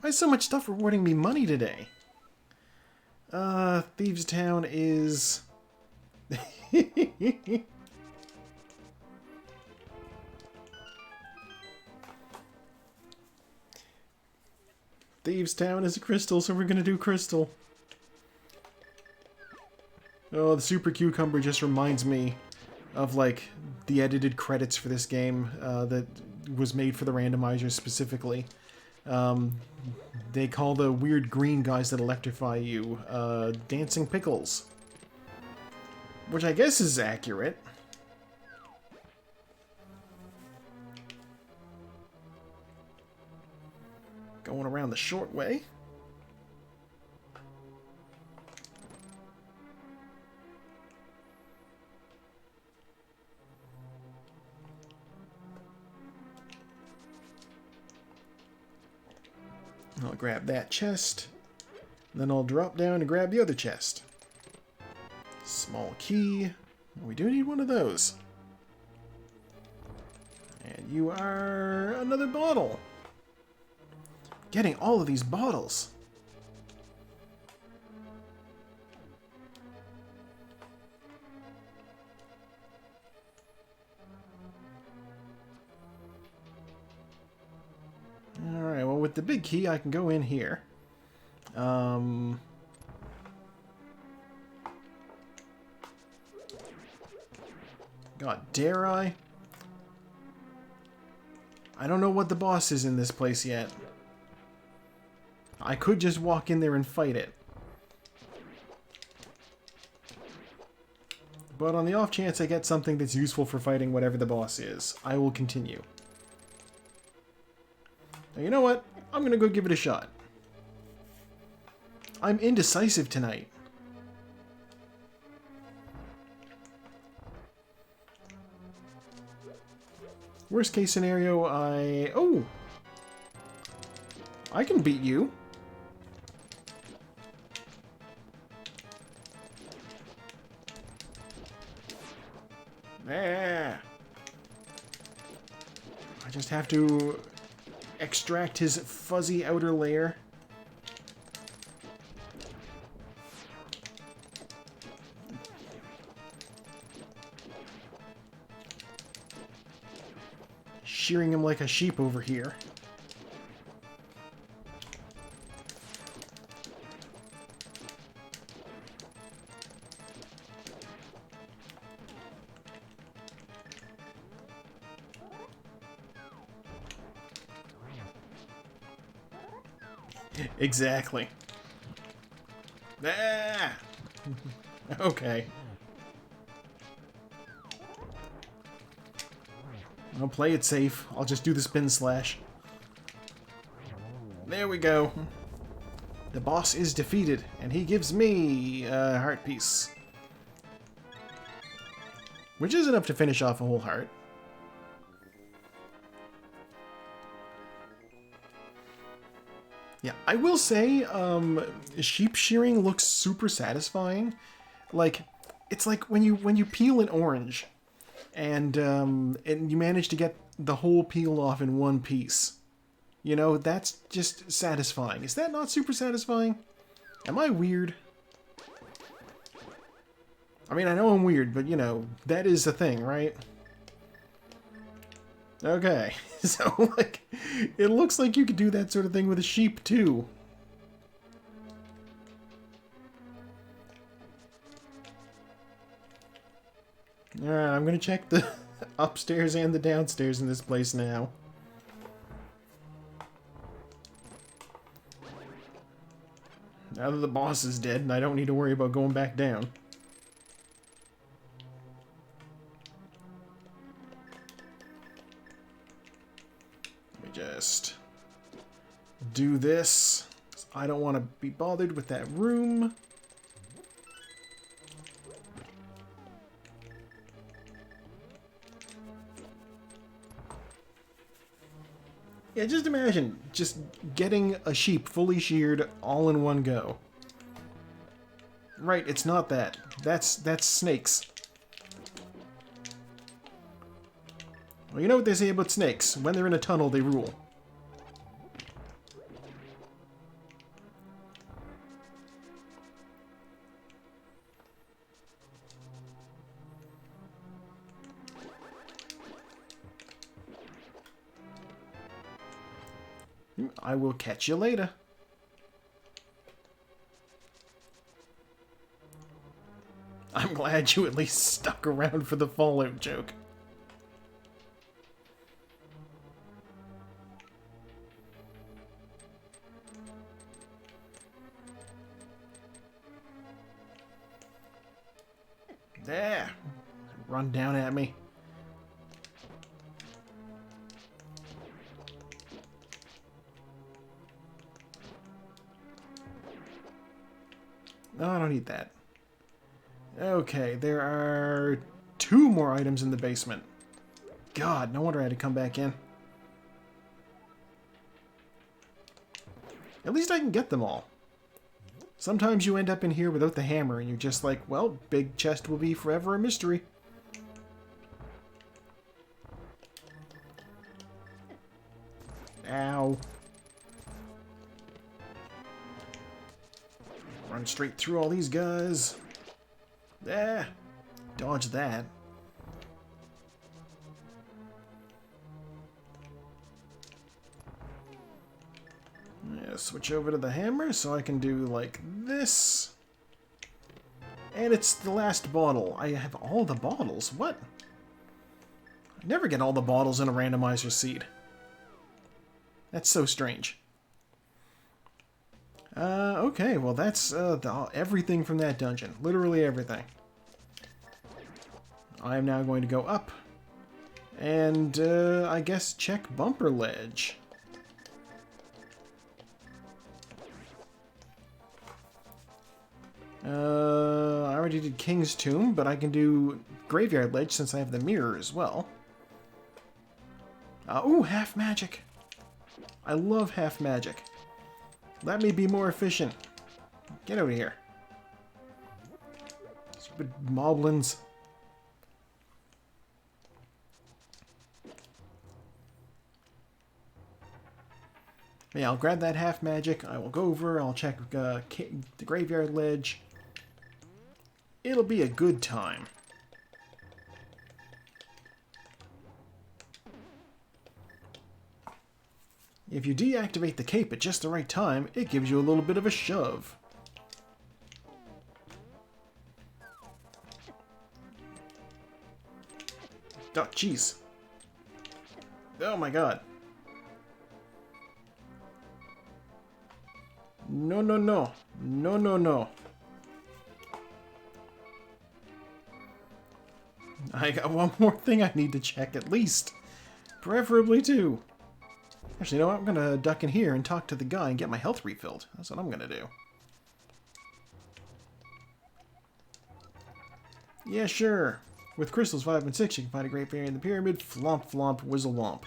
Why is so much stuff rewarding me money today? Thieves Town is... Thieves Town is a crystal, so we're gonna do crystal. Oh, the Super Cucumber just reminds me of, like, the edited credits for this game that was made for the randomizer specifically. They call the weird green guys that electrify you dancing pickles. Which I guess is accurate. Going around the short way. I'll grab that chest, and then I'll drop down and grab the other chest. Small key. We do need one of those. You are another bottle. Getting all of these bottles. Alright, well with the big key I can go in here. God, dare I? I don't know what the boss is in this place yet. I could just walk in there and fight it. But on the off chance I get something that's useful for fighting whatever the boss is, I will continue. Now, you know what? I'm gonna go give it a shot. I'm indecisive tonight. Worst case scenario, oh! I can beat you. Ah. I just have to extract his fuzzy outer layer. Shearing him like a sheep over here. Exactly. Ah! Okay. I'll play it safe. I'll just do the spin slash. There we go. The boss is defeated, and he gives me a heart piece. Which is enough to finish off a whole heart. Yeah, I will say, sheep shearing looks super satisfying. Like, it's like when you peel an orange, and you manage to get the whole peel off in one piece. You know, that's just satisfying. Is that not super satisfying? Am I weird? I mean, I know I'm weird, but you know, that is the thing, right? Okay, so, like, it looks like you could do that sort of thing with a sheep, too. Alright, I'm gonna check the upstairs and the downstairs in this place now. Now that the boss is dead, and I don't need to worry about going back down. Just do this. I don't want to be bothered with that room. Yeah, just imagine just getting a sheep fully sheared all in one go. Right, it's not that. That's snakes. Well, you know what they say about snakes. When they're in a tunnel, they rule. I will catch you later. I'm glad you at least stuck around for the Fallout joke. There. Run down at me. No, I don't need that. Okay, there are 2 more items in the basement. God, no wonder I had to come back in. At least I can get them all. Sometimes you end up in here without the hammer, and you're just like, well, big chest will be forever a mystery. Run straight through all these guys. Ah, dodge that. Yeah, switch over to the hammer so I can do like this. And it's the last bottle. I have all the bottles. What? I never get all the bottles in a randomizer seed. That's so strange. Okay, well that's everything from that dungeon. Literally everything. I'm now going to go up. And, I guess check Bumper Ledge. I already did King's Tomb, but I can do Graveyard Ledge since I have the mirror as well. Ooh, half magic. I love half magic. Let me be more efficient. Get out of here. Stupid moblins. Yeah, I'll grab that half magic. I will go over. I'll check the Graveyard Ledge. It'll be a good time. If you deactivate the cape at just the right time, it gives you a little bit of a shove. Oh, jeez. Oh my god. No, no, no. No, no, no. I got one more thing I need to check at least. Preferably two. Actually, you know what? I'm gonna duck in here and talk to the guy and get my health refilled. That's what I'm gonna do. Yeah, sure. With crystals 5 and 6, you can find a great fairy in the pyramid. Flomp, flomp, whizzle womp.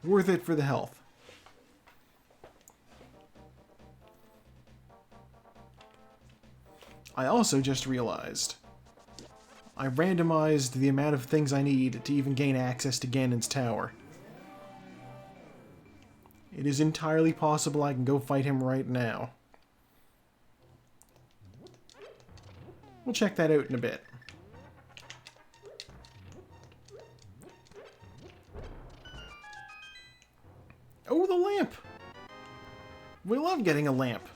Worth it for the health. I also just realized I randomized the amount of things I need to even gain access to Ganon's tower. It is entirely possible I can go fight him right now. We'll check that out in a bit. Oh, the lamp! We love getting a lamp.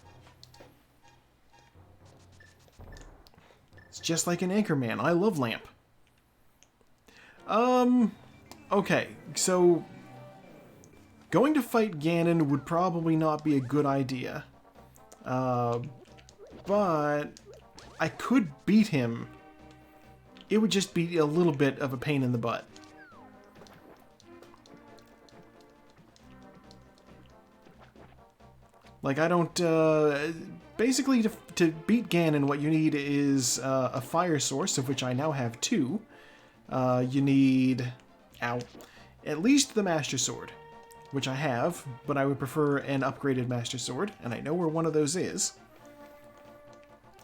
It's just like an Anchorman. I love lamp. Okay, so going to fight Ganon would probably not be a good idea. But I could beat him. It would just be a little bit of a pain in the butt. Like, I don't, basically, to beat Ganon, what you need is a fire source, of which I now have 2. You need, at least the Master Sword, which I have, but I would prefer an upgraded Master Sword, and I know where one of those is.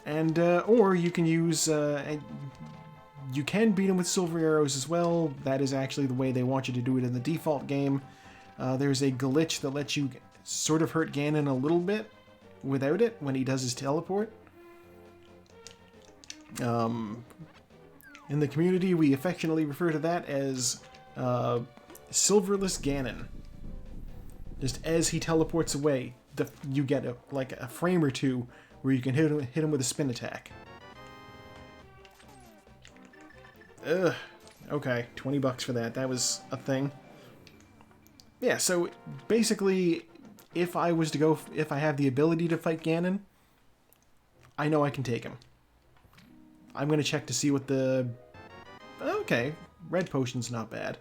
And, or you can use, you can beat him with silver arrows as well. That is actually the way they want you to do it in the default game. There's a glitch that lets you sort of hurt Ganon a little bit without it when he does his teleport. In the community, we affectionately refer to that as Silverless Ganon. Just as he teleports away, you get like a frame or two where you can hit him with a spin attack. Ugh. Okay, $20 for that. That was a thing. Yeah, so basically, if I have the ability to fight Ganon, I know I can take him. I'm going to check to see what the... Okay, red potion's not bad.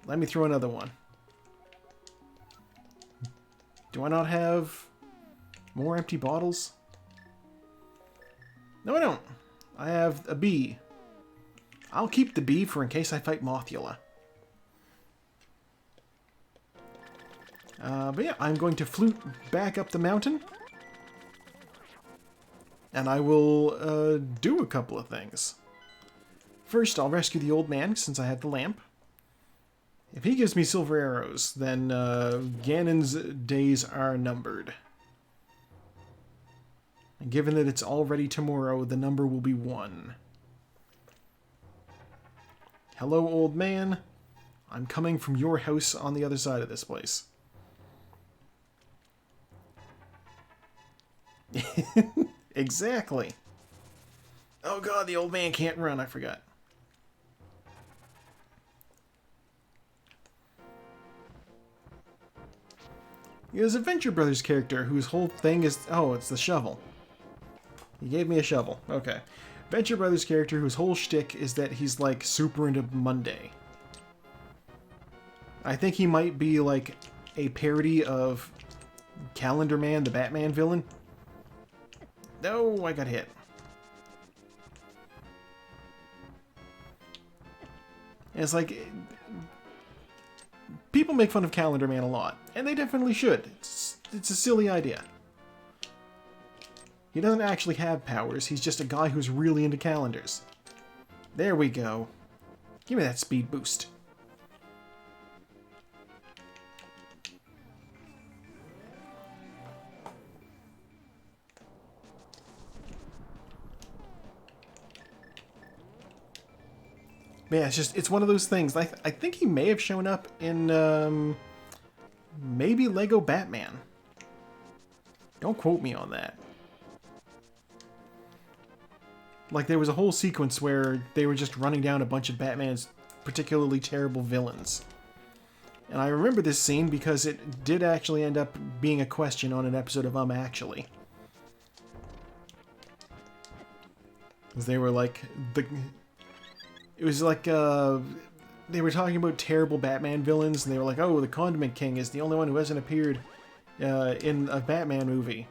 Let me throw another one. Do I not have more empty bottles? No, I don't. I have a bee. I'll keep the bee for in case I fight Mothula. But yeah, I'm going to flute back up the mountain. And I will do a couple of things. First, I'll rescue the old man, since I have the lamp. If he gives me silver arrows, then Ganon's days are numbered. And given that it's already tomorrow, the number will be 1. Hello, old man. I'm coming from your house on the other side of this place. Exactly. Oh god, the old man can't run, I forgot. There's a Venture Brothers character whose whole thing is... Oh, it's the shovel. He gave me a shovel. Okay. Venture Brothers character whose whole shtick is that he's, like, super into Monday. I think he might be, like, a parody of Calendar Man, the Batman villain. No, I got hit. And it's like... People make fun of Calendar Man a lot, and they definitely should. It's a silly idea. He doesn't actually have powers, he's just a guy who's really into calendars. There we go. Give me that speed boost. But yeah, it's one of those things. I think he may have shown up in, maybe Lego Batman. Don't quote me on that. Like, there was a whole sequence where they were just running down a bunch of Batman's particularly terrible villains. And I remember this scene because it did actually end up being a question on an episode of Actually. Because they were like, it was like, they were talking about terrible Batman villains, and they were like, oh, the Condiment King is the only one who hasn't appeared in a Batman movie.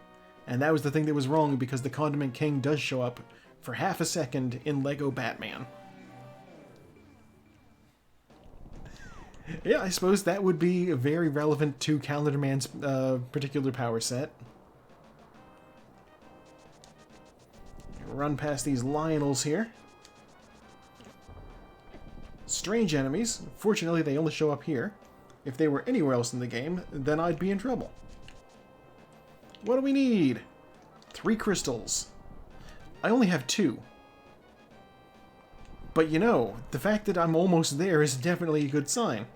And that was the thing that was wrong, because the Condiment King does show up for half a second in Lego Batman. Yeah, I suppose that would be very relevant to Calendar Man's particular power set. Run past these Lionels here. Strange enemies. Fortunately, they only show up here. If they were anywhere else in the game, then I'd be in trouble. What do we need? 3 crystals. I only have 2. But you know, the fact that I'm almost there is definitely a good sign.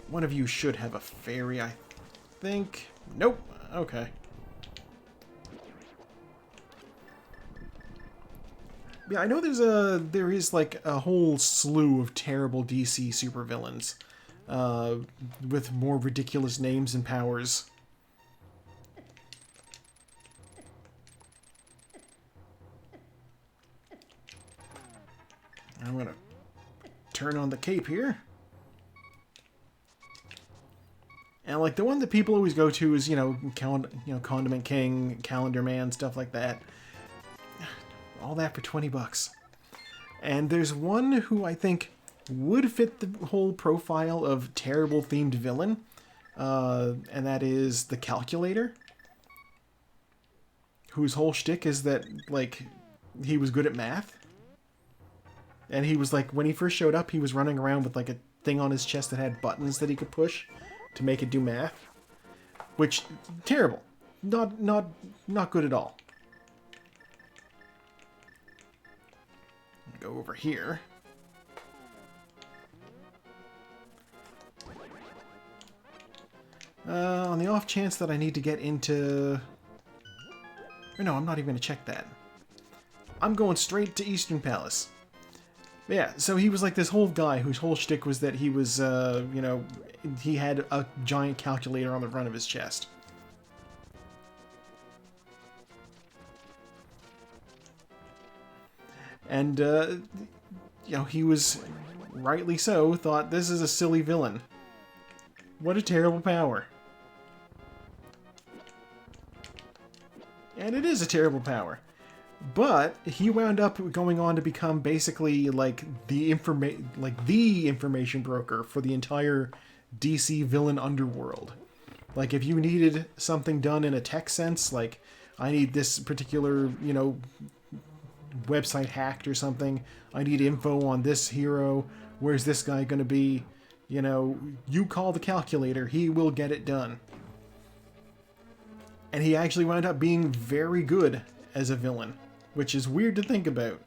One of you should have a fairy, I think. Nope. Okay. Yeah, I know there is like a whole slew of terrible DC supervillains with more ridiculous names and powers. I'm gonna turn on the cape here. And like the one that people always go to is, Condiment King, Calendar Man, stuff like that. All that for 20 bucks. And there's one who I think would fit the whole profile of terrible themed villain. And that is the Calculator. Whose whole shtick is that, like, he was good at math. And he was like, when he first showed up, he was running around with like a thing on his chest that had buttons that he could push to make it do math. Which, terrible. Not good at all. Go over here. On the off chance that I need to get into... Or no, I'm not even going to check that. I'm going straight to Eastern Palace. But yeah, so he was like this whole guy whose whole shtick was that he was, he had a giant calculator on the front of his chest. And, he was, rightly so, thought this is a silly villain. What a terrible power. And it is a terrible power. But he wound up going on to become basically like the information broker for the entire DC villain underworld. Like if you needed something done in a tech sense, like I need this particular, website hacked or something. I need info on this hero. Where's this guy going to be? You know, you call the calculator, he will get it done. And he actually wound up being very good as a villain, which is weird to think about.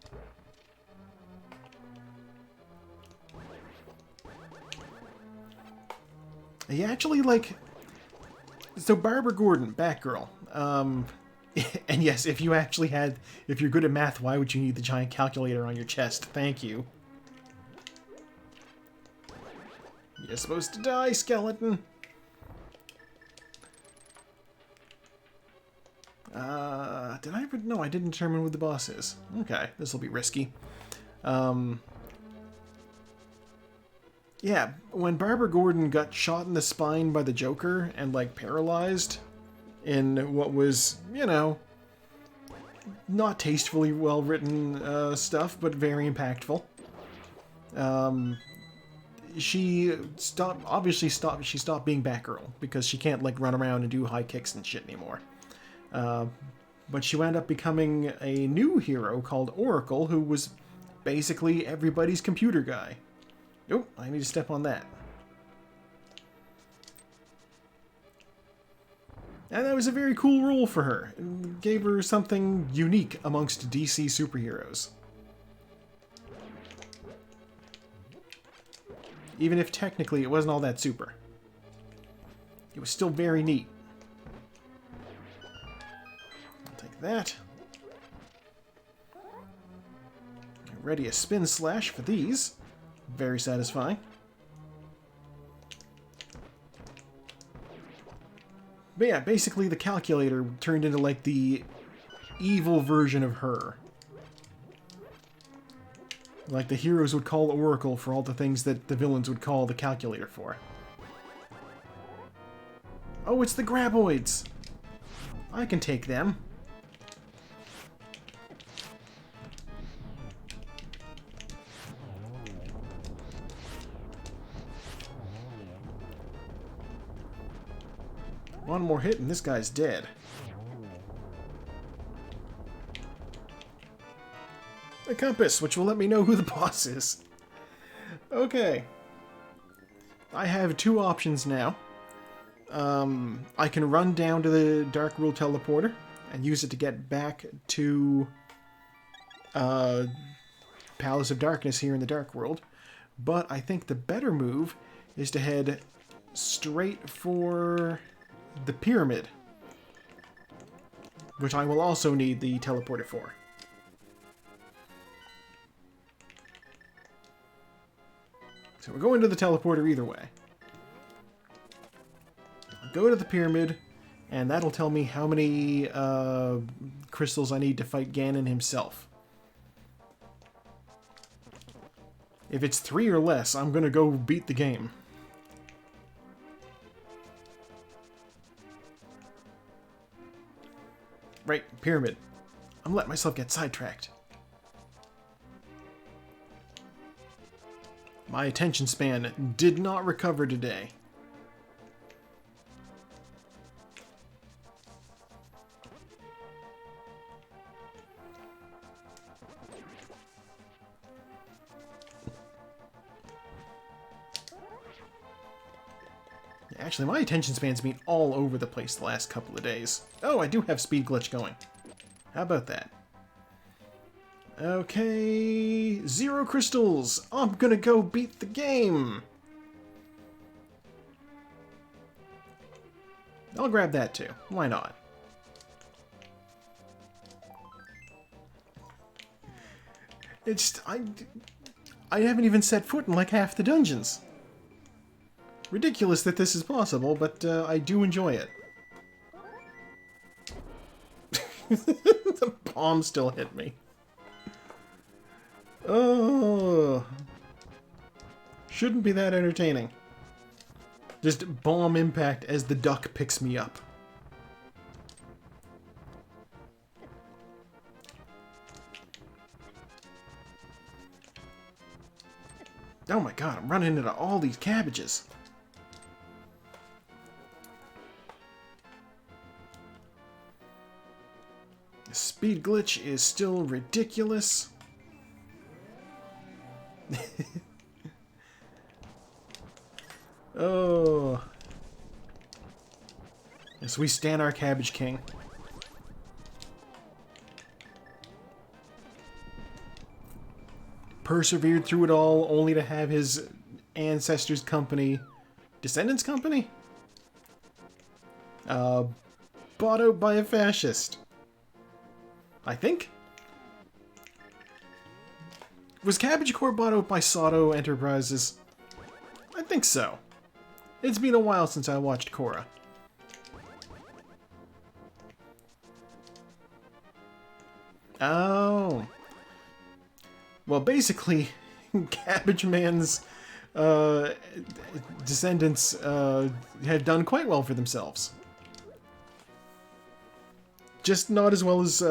He actually, like... So Barbara Gordon, Batgirl. And yes, if you're good at math, why would you need the giant calculator on your chest? Thank you. You're supposed to die, skeleton. No, I didn't determine who the boss is. Okay, this will be risky. Yeah, when Barbara Gordon got shot in the spine by the Joker and, like, paralyzed in what was, you know, not tastefully well-written stuff, but very impactful. She stopped being Batgirl because she can't, like, run around and do high kicks and shit anymore. But she wound up becoming a new hero called Oracle, who was basically everybody's computer guy. Oh, I need to step on that. And that was a very cool role for her. It gave her something unique amongst DC superheroes. Even if technically it wasn't all that super. It was still very neat. I'll take that. Ready a spin slash for these. Very satisfying. But yeah, basically the calculator turned into like the evil version of her. Like the heroes would call Oracle for all the things that the villains would call the calculator for. Oh, it's the graboids! I can take them. One more hit and this guy's dead. A compass, which will let me know who the boss is. Okay. I have two options now. I can run down to the Dark World teleporter and use it to get back to Palace of Darkness here in the Dark World. But I think the better move is to head straight for the pyramid, which I will also need the teleporter for. So we're going to the teleporter either way. I'll go to the pyramid, and that'll tell me how many crystals I need to fight Ganon himself. If it's 3 or less, I'm gonna go beat the game. Right, pyramid. I'm letting myself get sidetracked. My attention span did not recover today. Actually, my attention span's been all over the place the last couple of days. Oh, I do have speed glitch going. How about that? Okay, 0 crystals. I'm gonna go beat the game. I'll grab that too. Why not? It's I haven't even set foot in like half the dungeons. Ridiculous that this is possible, but I do enjoy it. The bomb still hit me. Oh, shouldn't be that entertaining. Just bomb impact as the duck picks me up. Oh my god, I'm running into all these cabbages. The speed glitch is still ridiculous. Yes, we stan our Cabbage King. Persevered through it all, only to have his ancestors' company, descendants' company, bought out by a fascist. I think? Was Cabbage Corp bought out by Sato Enterprises? I think so. It's been a while since I watched Korra. Oh. Well, basically, Cabbage Man's descendants have done quite well for themselves. Just not as well as...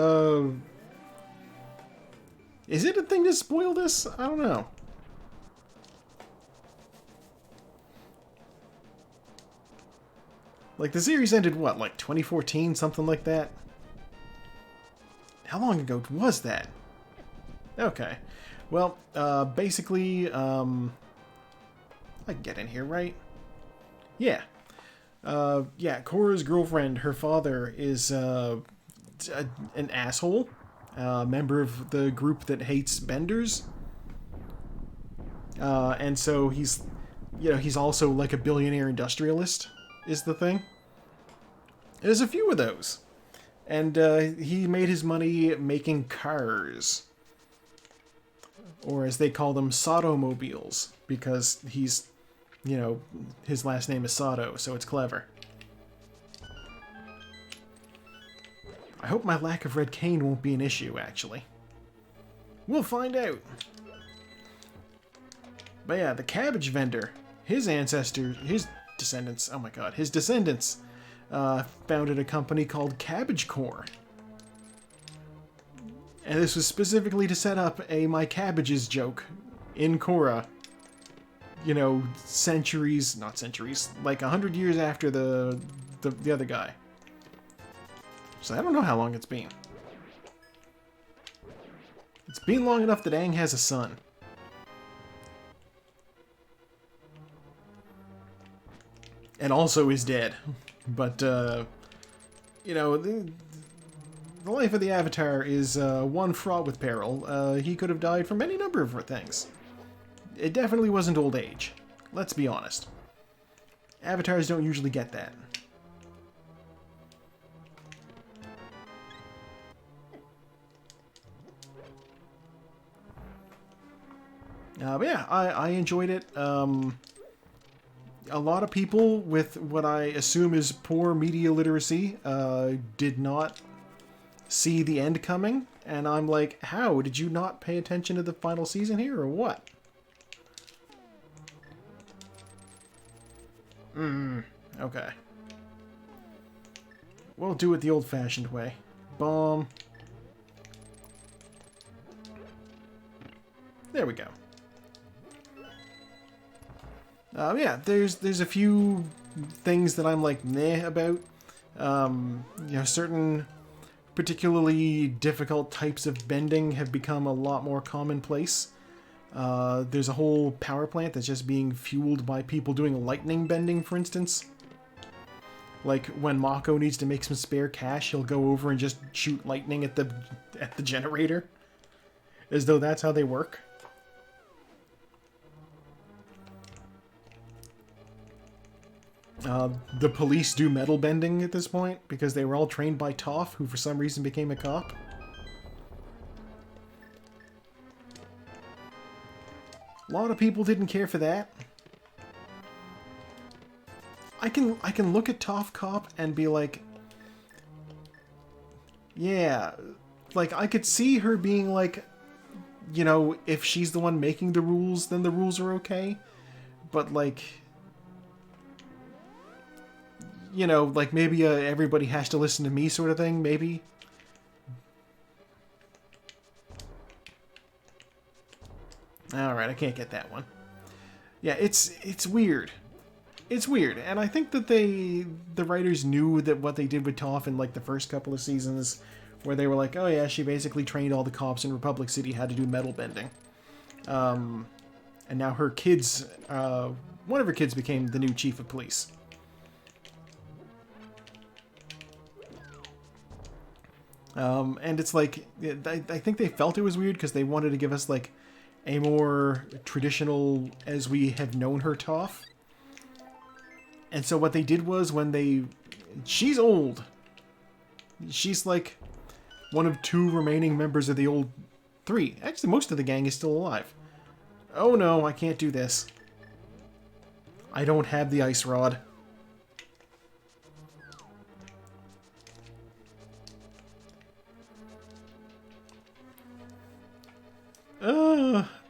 Is it a thing to spoil this? I don't know. Like, the series ended, what, like 2014? Something like that? How long ago was that? Okay. Well, basically, I can get in here, right? Yeah. Yeah, Korra's girlfriend, her father, is an asshole. Member of the group that hates benders. And so he's, you know, he's also like a billionaire industrialist, is the thing. There's a few of those. And he made his money making cars. Or as they call them, Sato-mobiles. Because he's, you know, his last name is Sato, so it's clever. I hope my lack of red cane won't be an issue, actually. We'll find out. But yeah, the cabbage vendor, his ancestors, his descendants, oh my god, his descendants founded a company called Cabbage Corps. And this was specifically to set up a my cabbages joke in Korra. You know, centuries, not centuries, like 100 years after the other guy. So I don't know how long it's been. It's been long enough that Aang has a son. And also is dead. But, you know, the life of the Avatar is one fraught with peril. He could have died from any number of things. It definitely wasn't old age. Let's be honest. Avatars don't usually get that. But yeah, I enjoyed it. A lot of people with what I assume is poor media literacy did not see the end coming. And I'm like, how? Did you not pay attention to the final season here, or what? Okay. We'll do it the old-fashioned way. Bomb. There we go. Yeah, there's a few things that I'm like meh about. You know, certain particularly difficult types of bending have become a lot more commonplace. There's a whole power plant that's just being fueled by people doing lightning bending, for instance. Like when Mako needs to make some spare cash, he'll go over and just shoot lightning at the generator, as though that's how they work. The police do metal bending at this point because they were all trained by Toph, who for some reason became a cop. A lot of people didn't care for that. I can look at Toph Cop and be like, yeah, like I could see her being like, you know, if she's the one making the rules, then the rules are okay. But like, you know, like maybe everybody has to listen to me sort of thing, maybe. Alright, I can't get that one. Yeah, it's weird. It's weird, and I think that the writers knew that what they did with Toph in like the first couple of seasons, where they were like, oh yeah, she basically trained all the cops in Republic City how to do metal bending. And now her kids, one of her kids became the new chief of police. And it's like, I think they felt it was weird because they wanted to give us like a more traditional, as we have known her, Toph. And so what they did was she's old. She's like one of 2 remaining members of the old 3. Actually, most of the gang is still alive. Oh no, I can't do this. I don't have the ice rod.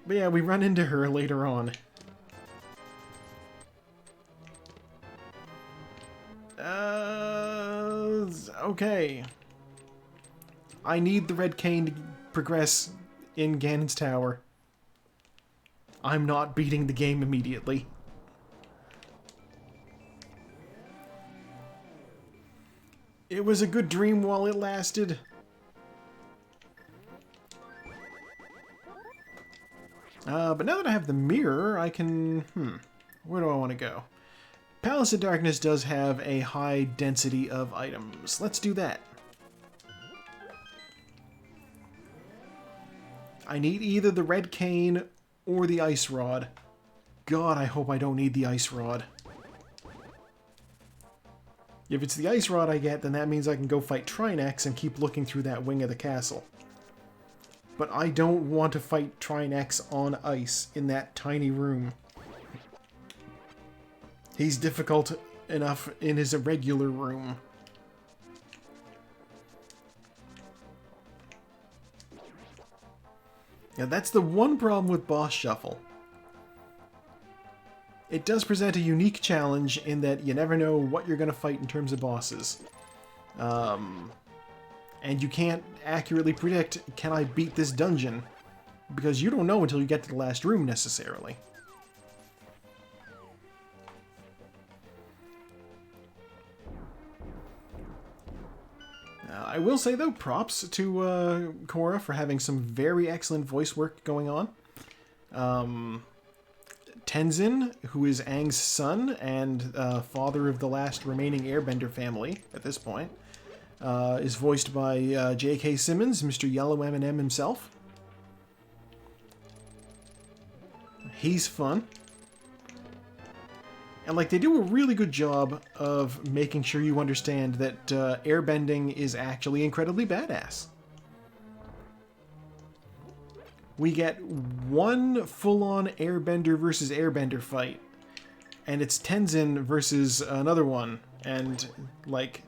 But yeah, we run into her later on. Okay. I need the red cane to progress in Ganon's tower. I'm not beating the game immediately. It was a good dream while it lasted. But now that I have the mirror, I can... where do I want to go? Palace of Darkness does have a high density of items. Let's do that. I need either the red cane or the ice rod. God, I hope I don't need the ice rod. If it's the ice rod I get, then that means I can go fight Trinex and keep looking through that wing of the castle. But I don't want to fight Trinex on ice in that tiny room. He's difficult enough in his irregular room. Yeah, that's the one problem with Boss Shuffle. It does present a unique challenge in that you never know what you're going to fight in terms of bosses. And you can't accurately predict, can I beat this dungeon? Because you don't know until you get to the last room, necessarily. I will say, though, props to Korra for having some very excellent voice work going on. Tenzin, who is Aang's son and father of the last remaining Airbender family at this point, is voiced by J.K. Simmons, Mr. Yellow M&M himself. He's fun. And, like, they do a really good job of making sure you understand that airbending is actually incredibly badass. We get one full-on airbender versus airbender fight, and it's Tenzin versus another one. And, like,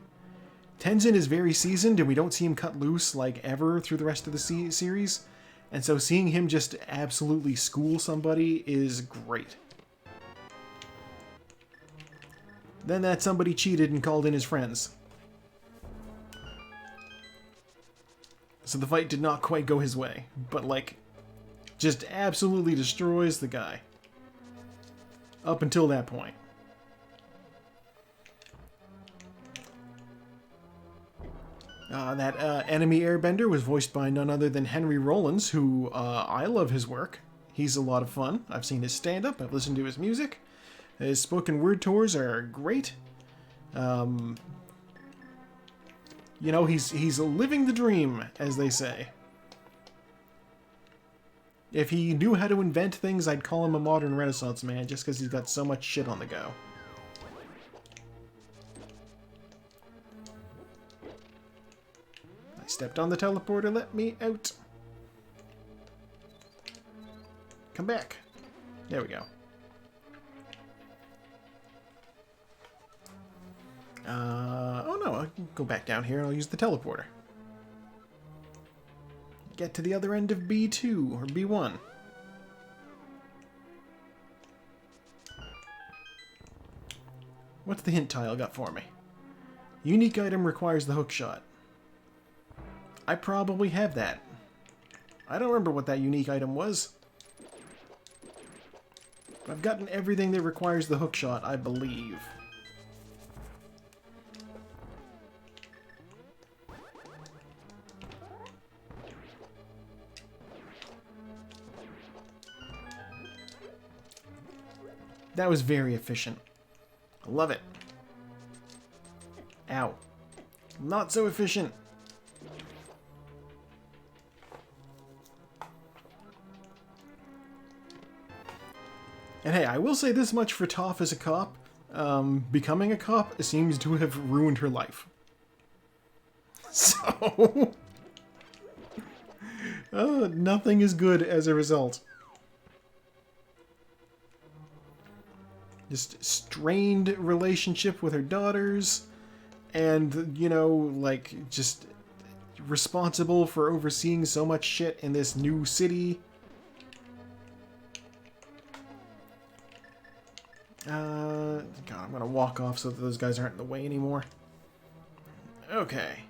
Tenzin is very seasoned, and we don't see him cut loose, like, ever through the rest of the series. And so seeing him just absolutely school somebody is great. Then that somebody cheated and called in his friends. So the fight did not quite go his way, but, like, just absolutely destroys the guy. Up until that point. That enemy airbender was voiced by none other than Henry Rollins, who I love his work. He's a lot of fun. I've seen his stand-up, I've listened to his music. His spoken word tours are great. You know, he's living the dream, as they say. If he knew how to invent things, I'd call him a modern Renaissance man, just because he's got so much shit on the go. I stepped on the teleporter, let me out. Come back. There we go. Oh no, I can go back down here and I'll use the teleporter. Get to the other end of B2, or B1. What's the hint tile got for me? Unique item requires the hook shot. I probably have that. I don't remember what that unique item was. I've gotten everything that requires the hook shot, I believe. That was very efficient. I love it. Ow. Not so efficient. And hey, I will say this much for Toph as a cop. Becoming a cop seems to have ruined her life. So... nothing is good as a result. Just strained relationship with her daughters, and, you know, like, just responsible for overseeing so much shit in this new city. God, I'm gonna walk off so that those guys aren't in the way anymore. Okay.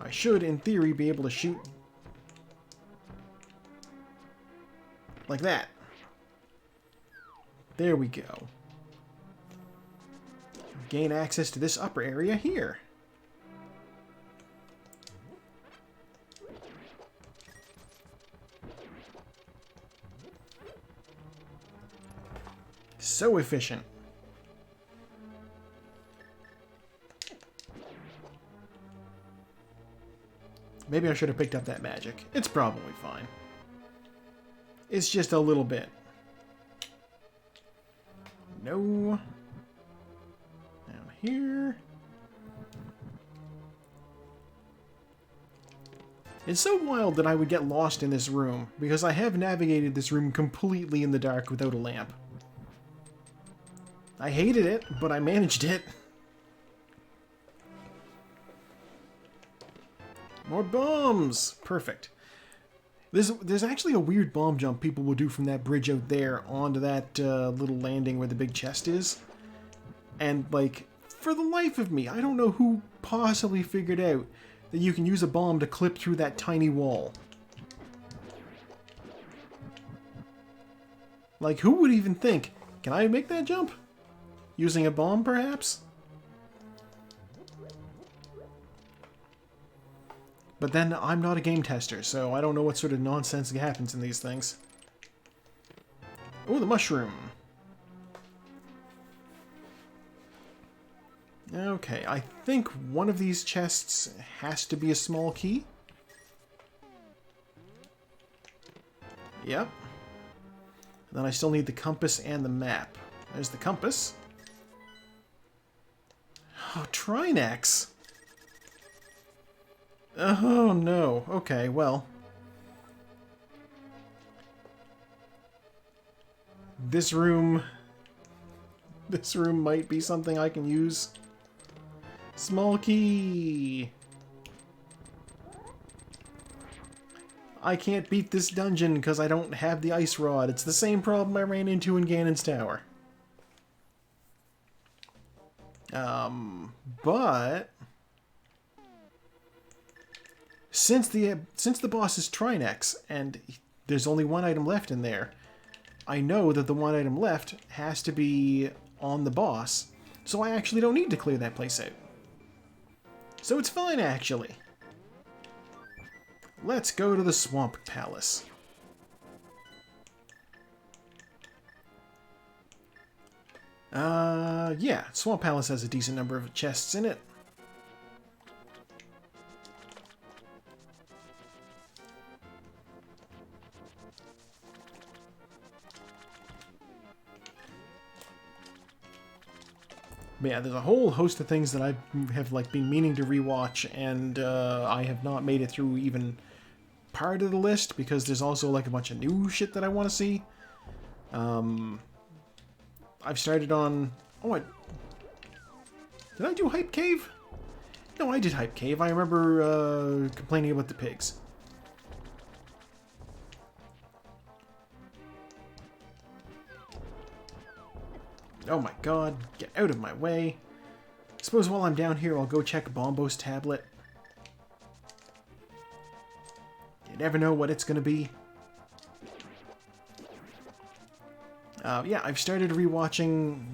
I should, in theory, be able to shoot like that. There we go. Gain access to this upper area here. So efficient. Maybe I should have picked up that magic. It's probably fine. It's just a little bit. No. Down here. It's so wild that I would get lost in this room, because I have navigated this room completely in the dark without a lamp. I hated it, but I managed it. More bombs! Perfect. There's actually a weird bomb jump people will do from that bridge out there onto that little landing where the big chest is. And, like, for the life of me, I don't know who possibly figured out that you can use a bomb to clip through that tiny wall. Like, who would even think, can I make that jump? Using a bomb, perhaps? But then, I'm not a game tester, so I don't know what sort of nonsense happens in these things. Oh, the mushroom. Okay, I think one of these chests has to be a small key. Yep. And then I still need the compass and the map. There's the compass. Oh, Trinex! Oh, no. Okay, well. This room might be something I can use. Small key! I can't beat this dungeon because I don't have the ice rod. It's the same problem I ran into in Ganon's Tower. But... Since the boss is Trinex, and there's only one item left in there, I know that the one item left has to be on the boss, so I actually don't need to clear that place out. So it's fine, actually. Let's go to the Swamp Palace. Yeah, Swamp Palace has a decent number of chests in it. But yeah, there's a whole host of things that I have like been meaning to rewatch, and I have not made it through even part of the list because there's also like a bunch of new shit that I want to see. I've started on... Oh, did I do Hype Cave? No, I did Hype Cave. I remember complaining about the pigs. Oh my god, get out of my way. Suppose while I'm down here, I'll go check Bombo's tablet. You never know what it's gonna be. Yeah, I've started rewatching...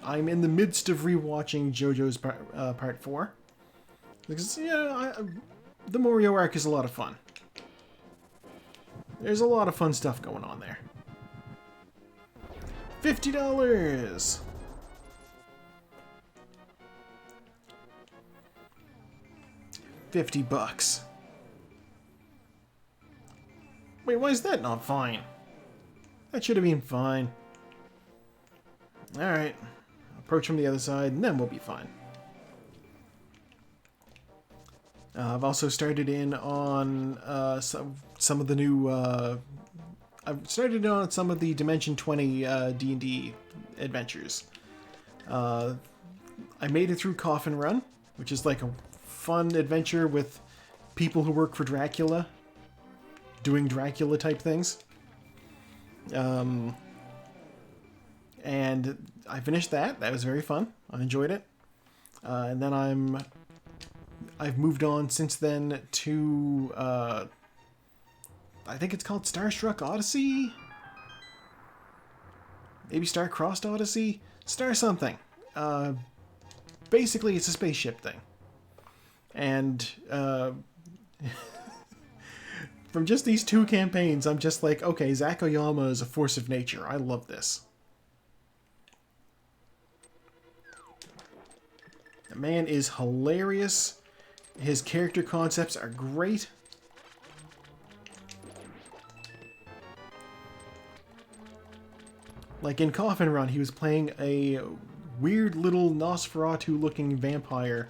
I'm in the midst of rewatching JoJo's Part 4. Because, yeah, the Mario arc is a lot of fun. There's a lot of fun stuff going on there. $50! $50. Wait, why is that not fine? That should have been fine. Alright. Approach from the other side, and then we'll be fine. I've also started in on some of the new... I've started on some of the Dimension 20 D&D adventures. I made it through Coffin Run, which is like a fun adventure with people who work for Dracula, doing Dracula-type things. And I finished that. That was very fun. I enjoyed it. And then I've moved on since then to... I think it's called Starstruck Odyssey? Maybe Star-Crossed Odyssey? Star something. Basically, it's a spaceship thing. And from just these two campaigns, I'm just like, okay, Zack Oyama is a force of nature. I love this. The man is hilarious. His character concepts are great. Like in Coffin Run, he was playing a weird little Nosferatu-looking vampire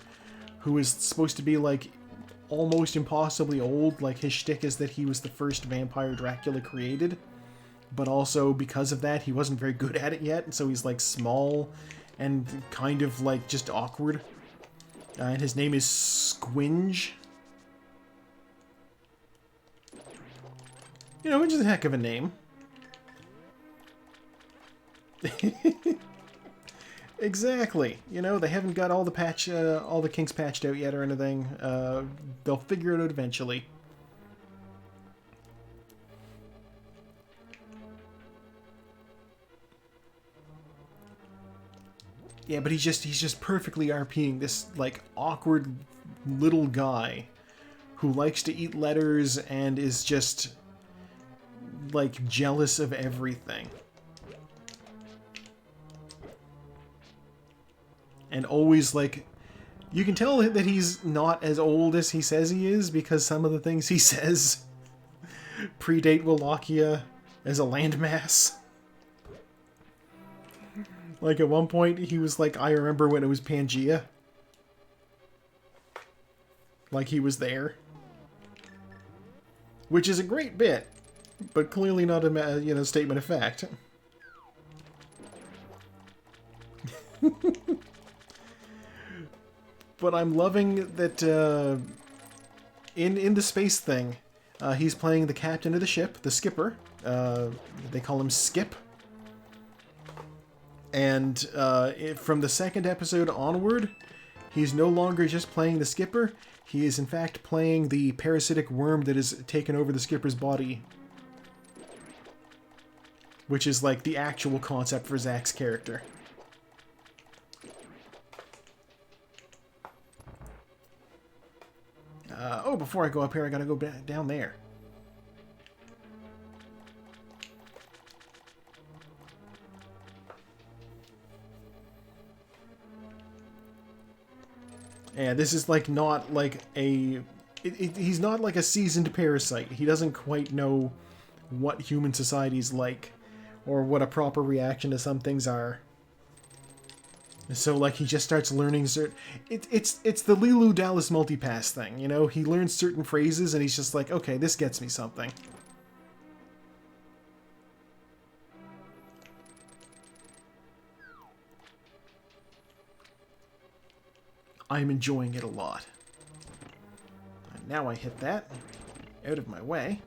who is supposed to be like almost impossibly old. Like his shtick is that he was the first vampire Dracula created, but also because of that, he wasn't very good at it yet, and so he's like small and kind of like just awkward. And his name is Squinge. You know, which is a heck of a name. Exactly. You know, they haven't got all the kinks patched out yet or anything. They'll figure it out eventually. Yeah, but he's just perfectly RPing this like awkward little guy who likes to eat letters and is just like jealous of everything. And always, like, you can tell that he's not as old as he says he is because some of the things he says predate Wallachia as a landmass. Like, at one point, he was like, I remember when it was Pangea. Like, he was there. Which is a great bit, but clearly not a, statement of fact. But I'm loving that in the space thing, he's playing the captain of the ship, the skipper. They call him Skip. And from the second episode onward, he's no longer just playing the skipper. He is in fact playing the parasitic worm that has taken over the skipper's body. Which is like the actual concept for Zack's character. Before I go up here, I gotta go back down there. Yeah, this is like not like a... he's not like a seasoned parasite. He doesn't quite know what human society's like, or what a proper reaction to some things are. So, like, he just starts learning certain... It's the Lilu Dallas multipass thing, you know? He learns certain phrases, and he's just like, okay, this gets me something. I'm enjoying it a lot. And now I hit that. Out of my way.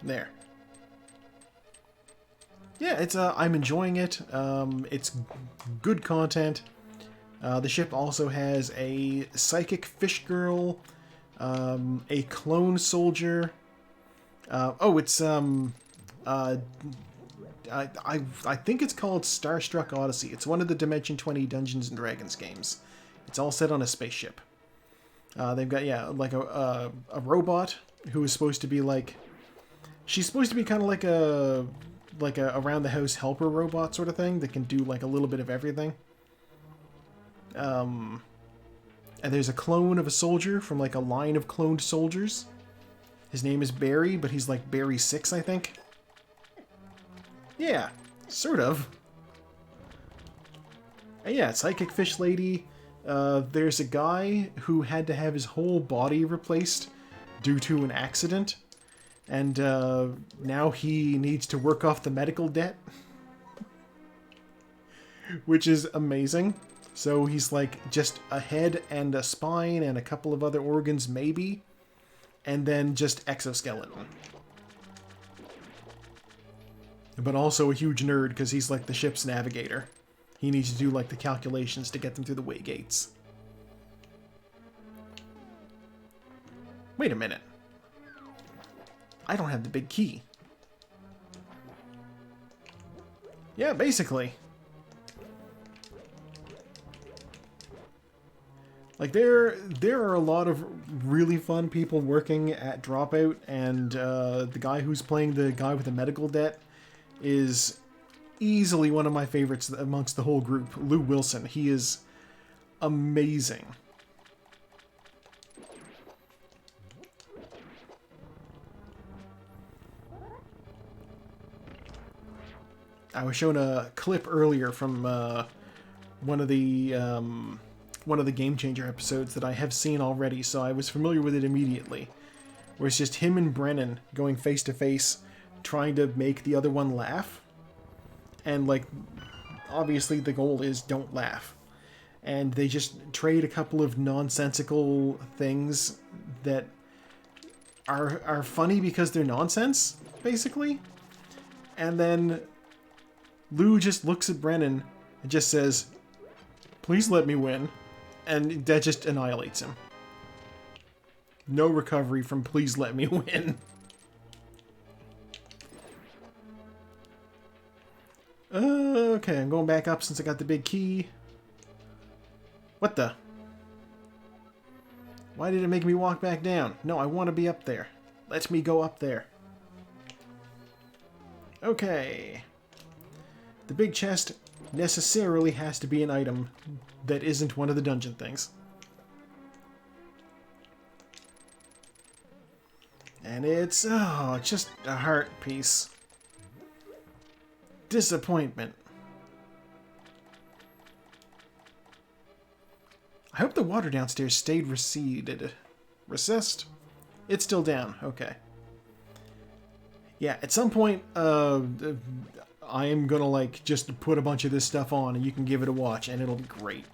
There. Yeah, it's I'm enjoying it. It's good content. The ship also has a psychic fish girl, a clone soldier. It's I think it's called Starstruck Odyssey. It's one of the Dimension 20 Dungeons and Dragons games. It's all set on a spaceship. They've got like a robot who is supposed to be like, she's supposed to be kind of like a around the house helper robot sort of thing that can do like a little bit of everything. And there's a clone of a soldier from like a line of cloned soldiers. His name is Barry, but he's like Barry 6, I think. Yeah, sort of. And yeah, Psychic Fish Lady. There's a guy who had to have his whole body replaced due to an accident. And now he needs to work off the medical debt. Which is amazing. So he's like just a head and a spine and a couple of other organs maybe. And then just exoskeleton. But also a huge nerd because he's like the ship's navigator. He needs to do like the calculations to get them through the way gates. Wait a minute. I don't have the big key. Yeah, basically. Like, there are a lot of really fun people working at Dropout, and the guy who's playing the guy with the medical debt is easily one of my favorites amongst the whole group, Lou Wilson. He is amazing. I was shown a clip earlier from one of the Game Changer episodes that I have seen already, so I was familiar with it immediately. Where it's just him and Brennan going face to face, trying to make the other one laugh. And, like, obviously the goal is don't laugh. And they just trade a couple of nonsensical things that are funny because they're nonsense, basically. And then Lou just looks at Brennan and just says, "Please let me win." And that just annihilates him. No recovery from "please let me win." Okay, I'm going back up since I got the big key. What the? Why did it make me walk back down? No, I want to be up there. Let me go up there. Okay. The big chest necessarily has to be an item that isn't one of the dungeon things. And it's, just a heart piece. Disappointment. I hope the water downstairs stayed receded. Recessed? It's still down. Okay. Yeah, at some point, I am gonna, like, just put a bunch of this stuff on and you can give it a watch and it'll be great.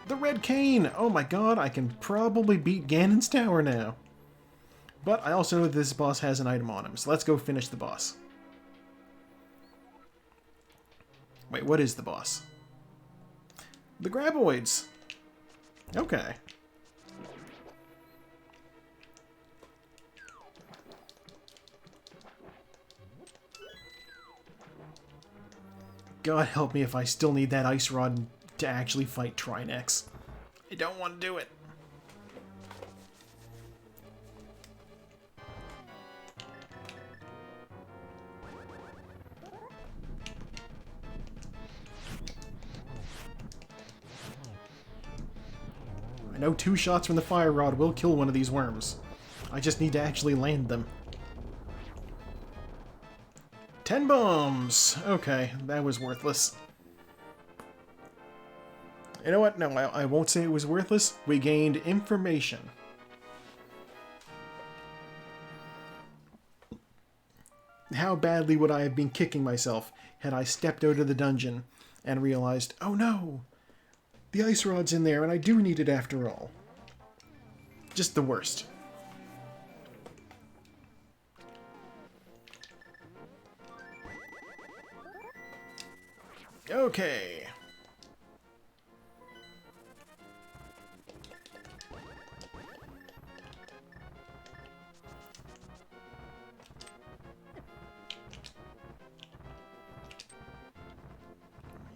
The red cane! Oh my god, I can probably beat Ganon's tower now. But I also know that this boss has an item on him, so let's go finish the boss. Wait, what is the boss? The Graboids! Okay. God help me if I still need that ice rod to actually fight Trinex. I don't want to do it. I know 2 shots from the fire rod will kill one of these worms. I just need to actually land them. 10 bombs! Okay, that was worthless. You know what? No, I won't say it was worthless. We gained information. How badly would I have been kicking myself had I stepped out of the dungeon and realized, oh no, the ice rod's in there and I do need it after all. Just the worst. Okay.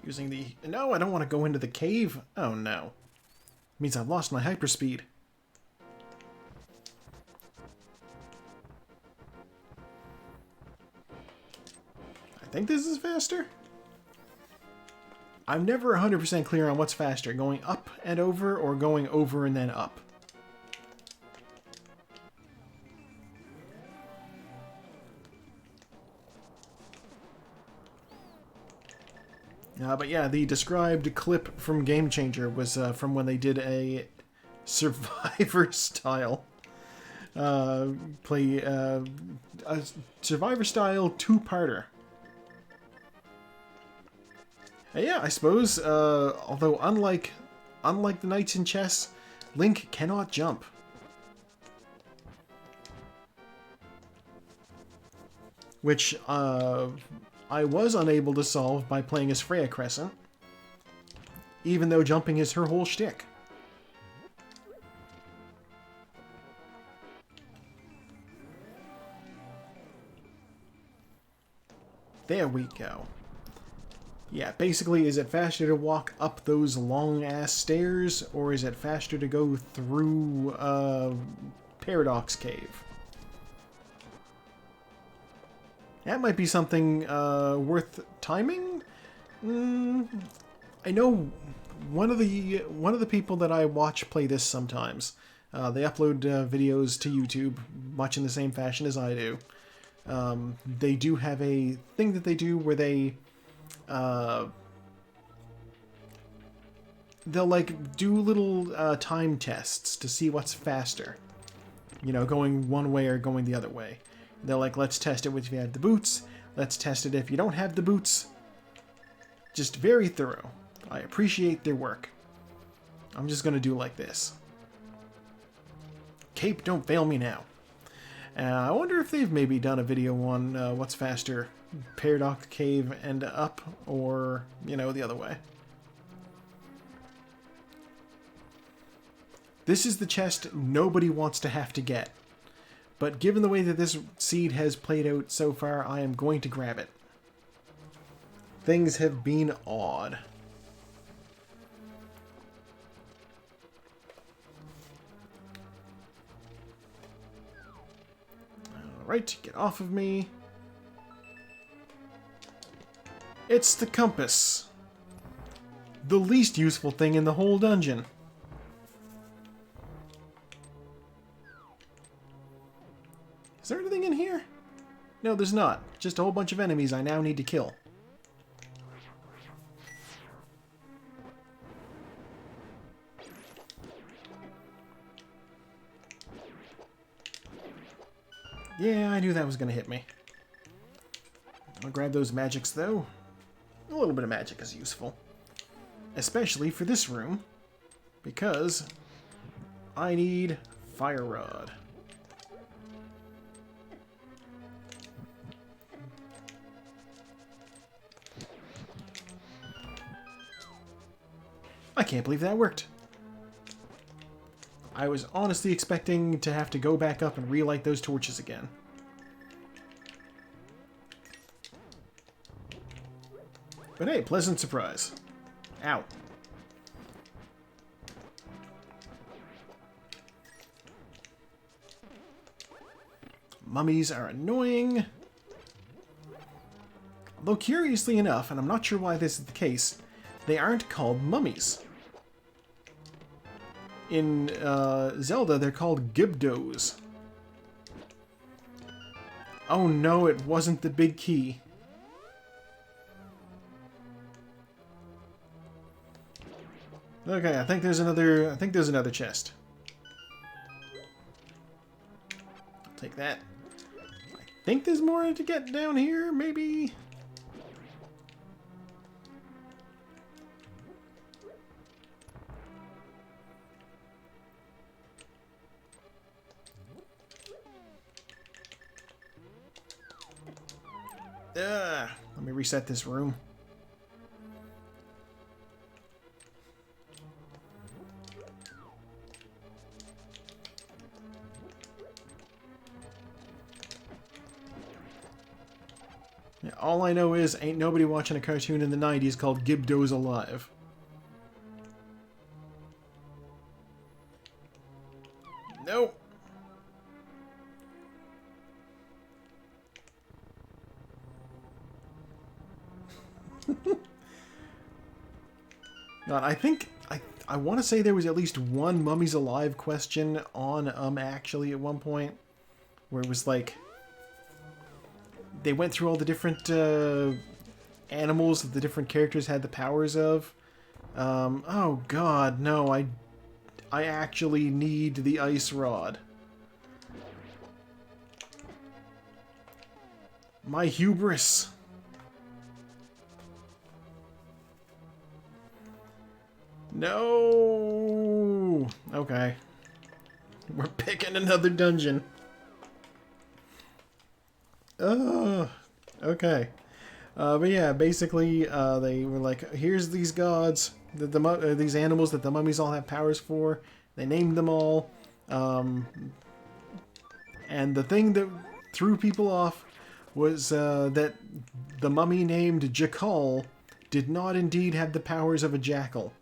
Using the... No, I don't want to go into the cave. Oh, no. Means I've lost my hyperspeed. think this is faster? I'm never 100% clear on what's faster, going up and over or going over and then up. But yeah, the described clip from Game Changer was from when they did a Survivor-style a Survivor-style two-parter. Yeah, I suppose, although unlike the knights in chess, Link cannot jump. Which, I was unable to solve by playing as Freya Crescent, even though jumping is her whole shtick. There we go. Yeah, basically, is it faster to walk up those long-ass stairs, or is it faster to go through Paradox Cave? That might be something worth timing. I know one of the people that I watch play this sometimes. They upload videos to YouTube, much in the same fashion as I do. They do have a thing that they do where they'll like do little time tests to see what's faster. You know, going one way or going the other way. They're like, let's test it if you have the boots. Let's test it if you don't have the boots. Just very thorough. I appreciate their work. I'm just going to do like this. Cape, don't fail me now. I wonder if they've maybe done a video on what's faster, Paradox Cave and up, or, you know, the other way. This is the chest nobody wants to have to get. But given the way that this seed has played out so far, I am going to grab it. Things have been odd. Alright, get off of me. It's the compass. The least useful thing in the whole dungeon. Is there anything in here? No, there's not. Just a whole bunch of enemies I now need to kill. Yeah, I knew that was going to hit me. I'll grab those magics, though. A little bit of magic is useful. Especially for this room. Because I need Fire Rod. I can't believe that worked. I was honestly expecting to have to go back up and relight those torches again. But hey, pleasant surprise. Ow. Mummies are annoying. Though curiously enough, and I'm not sure why this is the case, they aren't called mummies. In Zelda, they're called Gibdos. Oh no, it wasn't the big key. Okay, I think there's another chest. I'll take that. I think there's more to get down here, maybe. Let me reset this room. Yeah, all I know is ain't nobody watching a cartoon in the 90s called Gibdos Alive. Nope. God, I think I want to say there was at least one Mummies Alive question on actually at one point where it was like they went through all the different animals that the different characters had the powers of. Oh God, no! I actually need the ice rod. My hubris. No. Okay. We're picking another dungeon. Okay. But yeah, basically, they were like, here's these gods, these animals that the mummies all have powers for. They named them all. And the thing that threw people off was that the mummy named Jakal did not indeed have the powers of a jackal.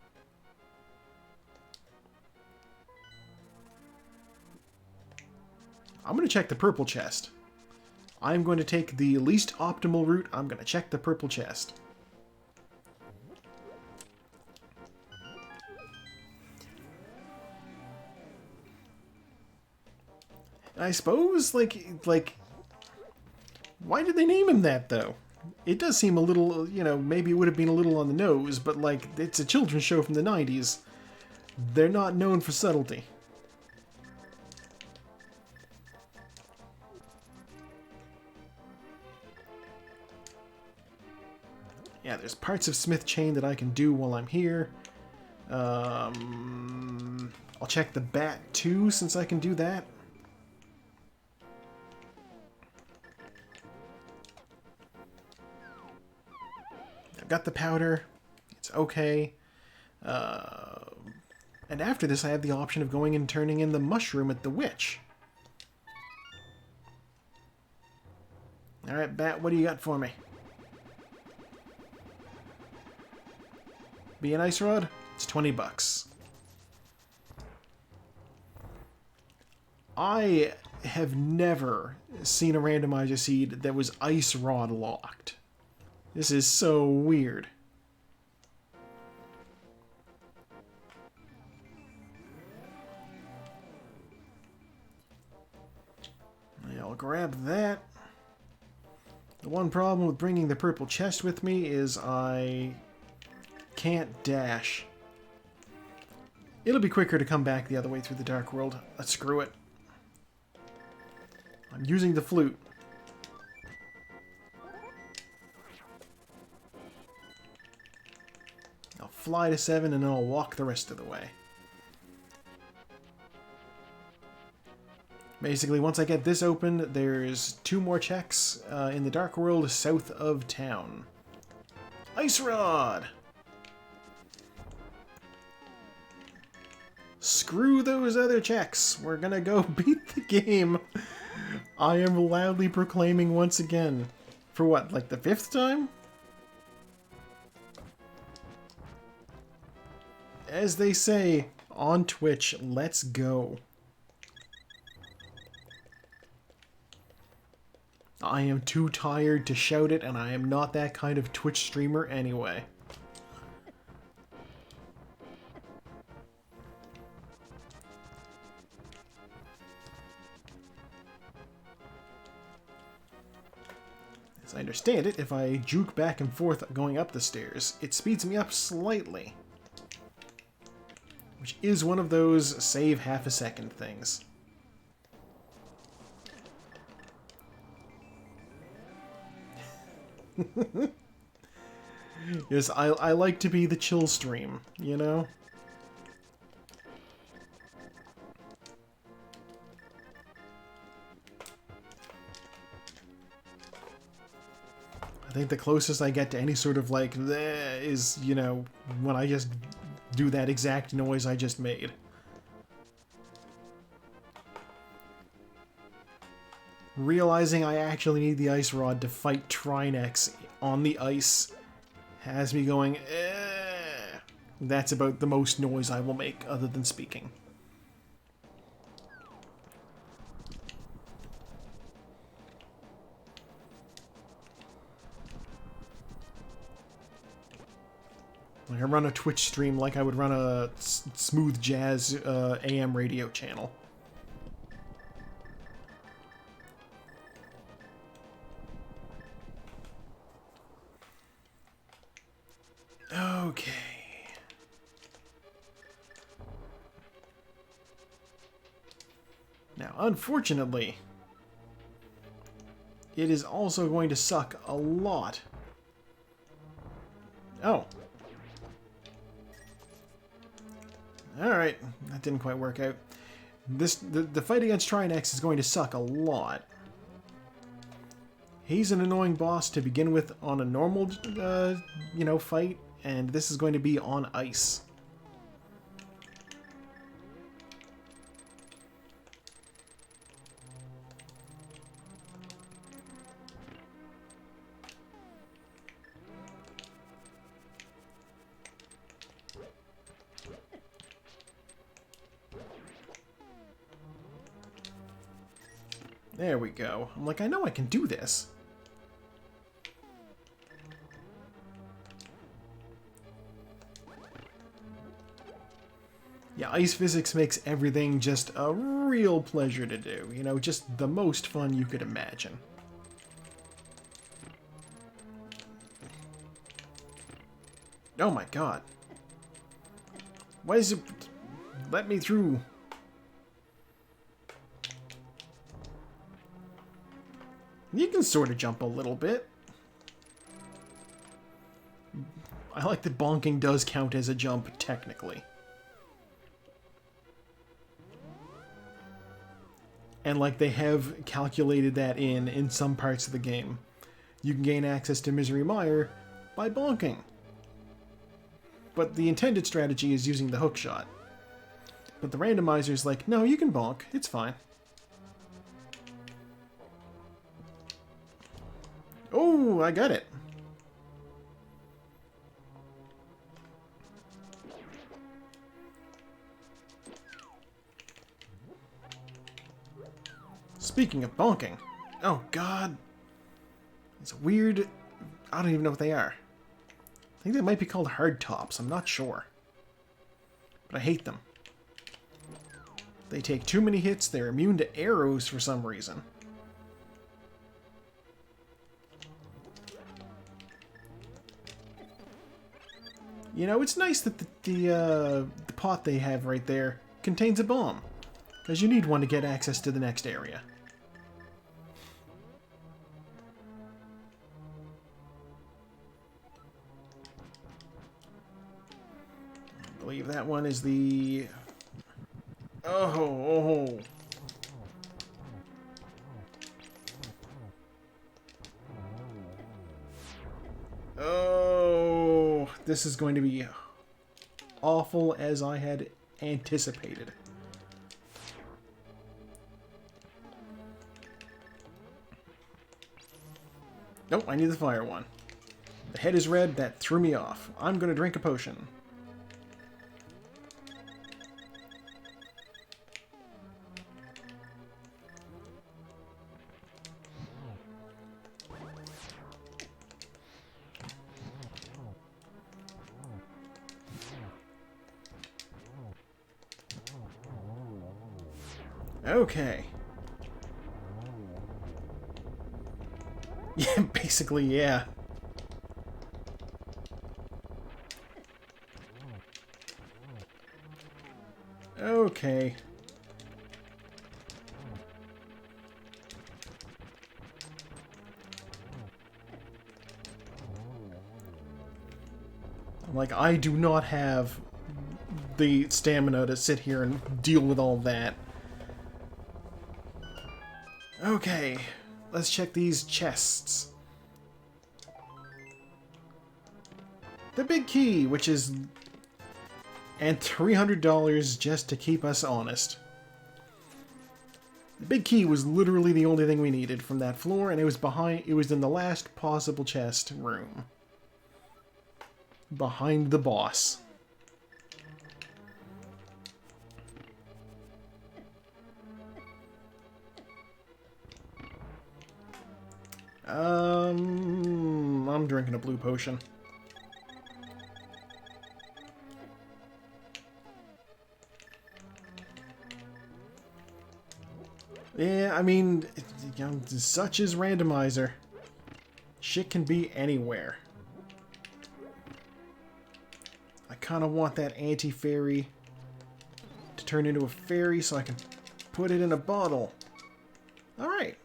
I'm going to check the purple chest. I'm going to take the least optimal route. I'm going to check the purple chest. And I suppose, like, why did they name him that, though? It does seem a little, you know, maybe it would have been a little on the nose, but, like, it's a children's show from the 90s. They're not known for subtlety. Yeah, there's parts of Smith Chain that I can do while I'm here. I'll check the bat too, since I can do that. I've got the powder. It's okay. And after this, I have the option of going and turning in the mushroom at the witch. Alright, bat, what do you got for me? Be an ice rod? It's $20. I have never seen a randomizer seed that was ice rod locked. This is so weird. I'll grab that. The one problem with bringing the purple chest with me is I can't dash. It'll be quicker to come back the other way through the dark world. Let's screw it. I'm using the flute. I'll fly to 7 and then I'll walk the rest of the way. Basically, once I get this open, there's 2 more checks in the dark world south of town. Ice Rod! Screw those other checks. We're gonna go beat the game. I am loudly proclaiming once again. For what, like the 5th time? As they say on Twitch, let's go. I am too tired to shout it, and I am not that kind of Twitch streamer anyway. As I understand it, if I juke back and forth going up the stairs, it speeds me up slightly. Which is one of those save half a second things. Yes, I like to be the chill stream, you know? I think the closest I get to any sort of like is, you know, when I just do that exact noise I just made. Realizing I actually need the ice rod to fight Trinex on the ice has me going, eh. That's about the most noise I will make other than speaking. Like I run a Twitch stream like I would run a smooth jazz AM radio channel. Okay. Now, unfortunately, it is also going to suck a lot. Oh. Alright, that didn't quite work out. The fight against Trinex is going to suck a lot. He's an annoying boss to begin with on a normal, you know, fight, and this is going to be on ice. There we go. I'm like, I know I can do this. Yeah, ice physics makes everything just a real pleasure to do. You know, just the most fun you could imagine. Oh my god. Why is it... Let me through. You can sort of jump a little bit. I like that bonking does count as a jump, technically. And like they have calculated that in some parts of the game. You can gain access to Misery Mire by bonking. But the intended strategy is using the hook shot. But the randomizer's like, no, you can bonk, it's fine. Oh, I got it. Speaking of bonking. Oh, God. It's weird. I don't even know what they are. I think they might be called hard tops. I'm not sure. But I hate them. They take too many hits. They're immune to arrows for some reason. You know, it's nice that the pot they have right there contains a bomb. Because you need one to get access to the next area. I believe that one is the... Oh. Oh, this is going to be awful as I had anticipated. Nope, I need the fire one. The head is red, that threw me off. I'm gonna drink a potion. Okay. Yeah, basically, yeah. Okay. Like, I do not have the stamina to sit here and deal with all that. Okay, let's check these chests. The big key, which is... and $300 just to keep us honest. The big key was literally the only thing we needed from that floor, and it was in the last possible chest room. Behind the boss. I'm drinking a blue potion. Yeah, I mean, you know, such is Randomizer. Shit can be anywhere. I kind of want that anti-fairy to turn into a fairy so I can put it in a bottle. Alright.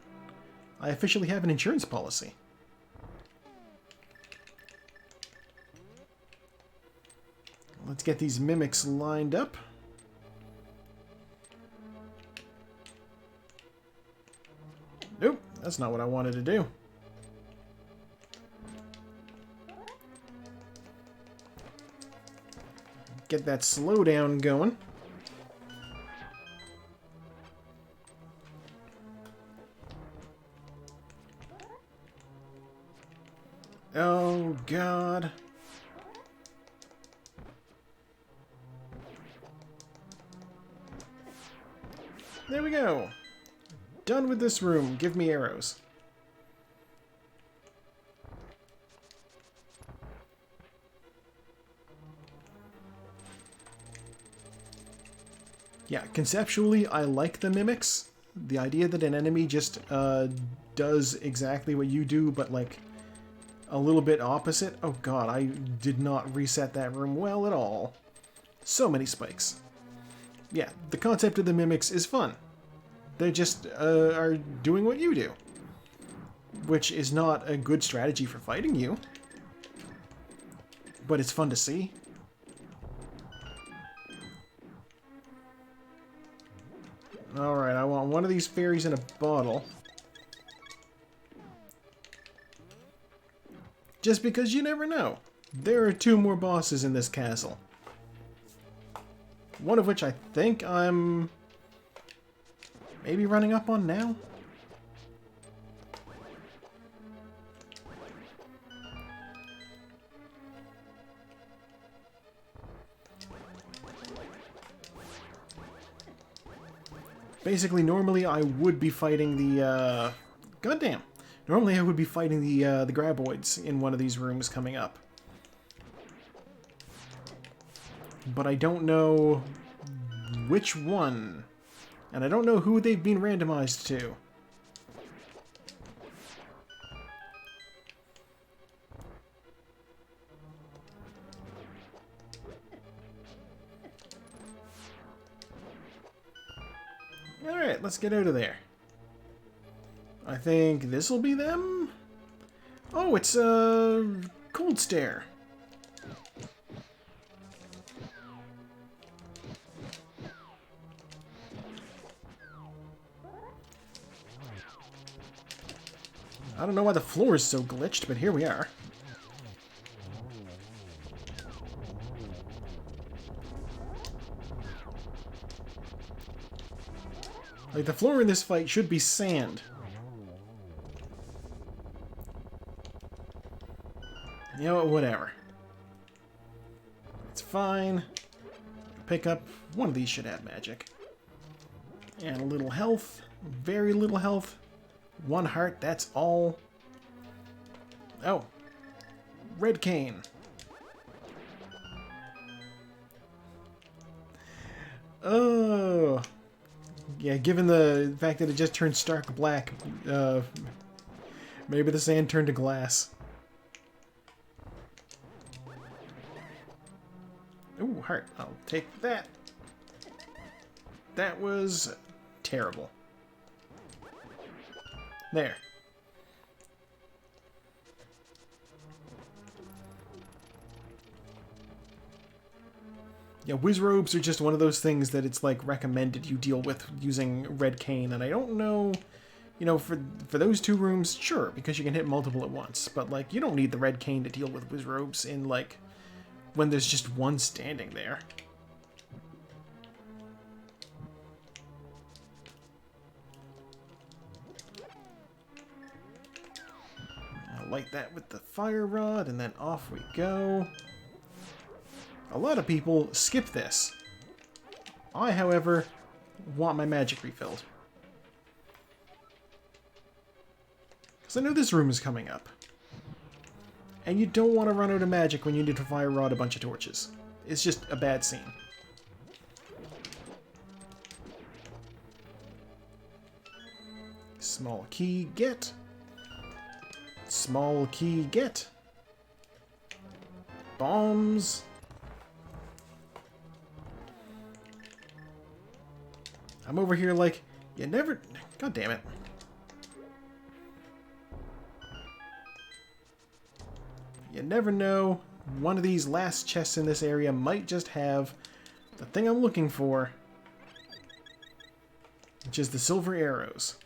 I officially have an insurance policy. Let's get these mimics lined up. Nope, that's not what I wanted to do. Get that slowdown going. Oh, God. There we go. Done with this room. Give me arrows. Yeah, conceptually, I like the mimics. The idea that an enemy just does exactly what you do, but like a little bit opposite. Oh god, I did not reset that room well at all. So many spikes. Yeah, the concept of the mimics is fun. They just are doing what you do. Which is not a good strategy for fighting you. But it's fun to see. Alright, I want one of these fairies in a bottle. Just because you never know. There are 2 more bosses in this castle. One of which I think I'm maybe running up on now. Basically, normally I would be fighting the, goddamn. Normally I would be fighting the graboids in one of these rooms coming up. But I don't know which one. And I don't know who they've been randomized to. Alright, let's get out of there. I think this will be them? Oh, it's Cold Stare. I don't know why the floor is so glitched, but here we are. Like, the floor in this fight should be sand. You know what, whatever. It's fine. Pick up. One of these should have magic. And a little health. Very little health. 1 heart, that's all. Oh. Red cane. Oh. Yeah, given the fact that it just turned stark black, maybe the sand turned to glass. Ooh, heart. I'll take that. That was terrible. There. Yeah, whiz robes are just one of those things that it's like recommended you deal with using red cane, and I don't know, you know, for those 2 rooms, sure, because you can hit multiple at once, but like you don't need the red cane to deal with whiz robes in like when there's just one standing there. I'll light that with the fire rod, and then off we go. A lot of people skip this. I, however, want my magic refilled. Because I know this room is coming up. And you don't want to run out of magic when you need to fire rod a bunch of torches. It's just a bad scene. Small key, get. Small key, get. Bombs. I'm over here like, you never... God damn it. You never know. One of these last chests in this area might just have the thing I'm looking for, which is the silver arrows.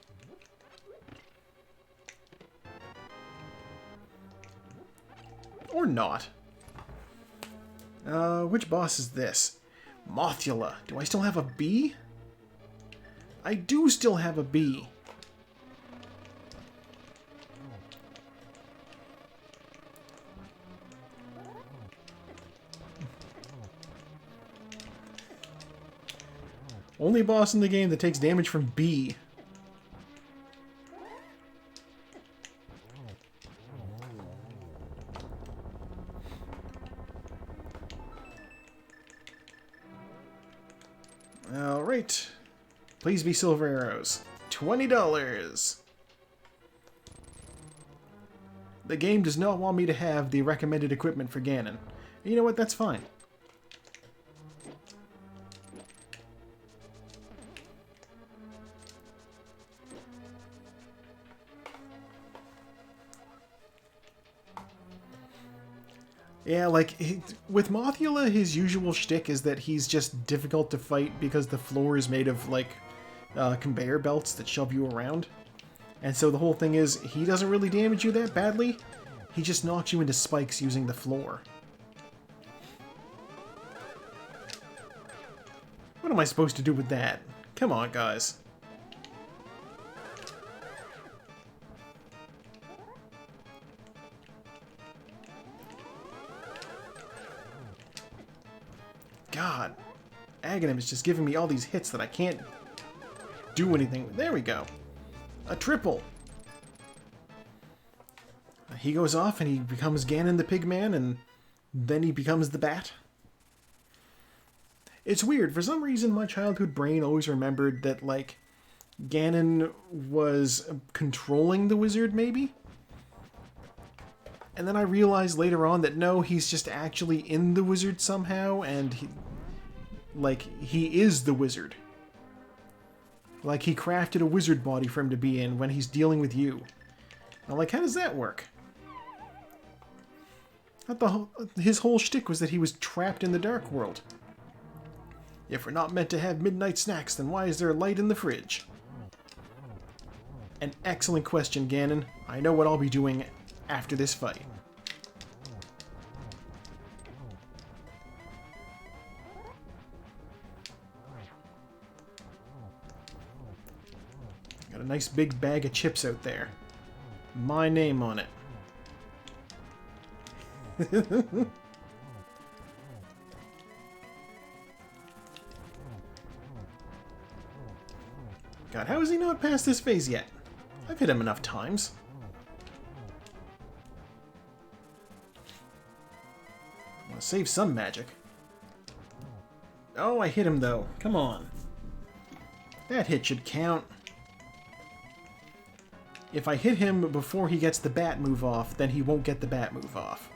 Or not. Which boss is this? Mothula. Do I still have a B? I do still have a B. Only boss in the game that takes damage from B. Alright. Please be silver arrows. $20! The game does not want me to have the recommended equipment for Ganon. You know what? That's fine. Yeah, like, with Mothula, his usual shtick is that he's just difficult to fight because the floor is made of, like, conveyor belts that shove you around. And so the whole thing is, he doesn't really damage you that badly. He just knocks you into spikes using the floor. What am I supposed to do with that? Come on, guys. God, Aghanim is just giving me all these hits that I can't do anything with. There we go. A triple. He goes off and he becomes Ganon the Pigman, and then he becomes the Bat. It's weird. For some reason, my childhood brain always remembered that, like, Ganon was controlling the wizard, maybe? And then I realized later on that no, he's just actually in the wizard somehow, and he is the wizard. Like, he crafted a wizard body for him to be in when he's dealing with you. I'm like, how does that work? I thought his whole shtick was that he was trapped in the dark world. If we're not meant to have midnight snacks, then why is there light in the fridge? An excellent question, Ganon. I know what I'll be doing after this fight. Got a nice big bag of chips out there. My name on it. God, how has he not passed this phase yet? I've hit him enough times. I want to save some magic. Oh, I hit him though. Come on. That hit should count. If I hit him before he gets the bat move off, then he won't get the bat move off.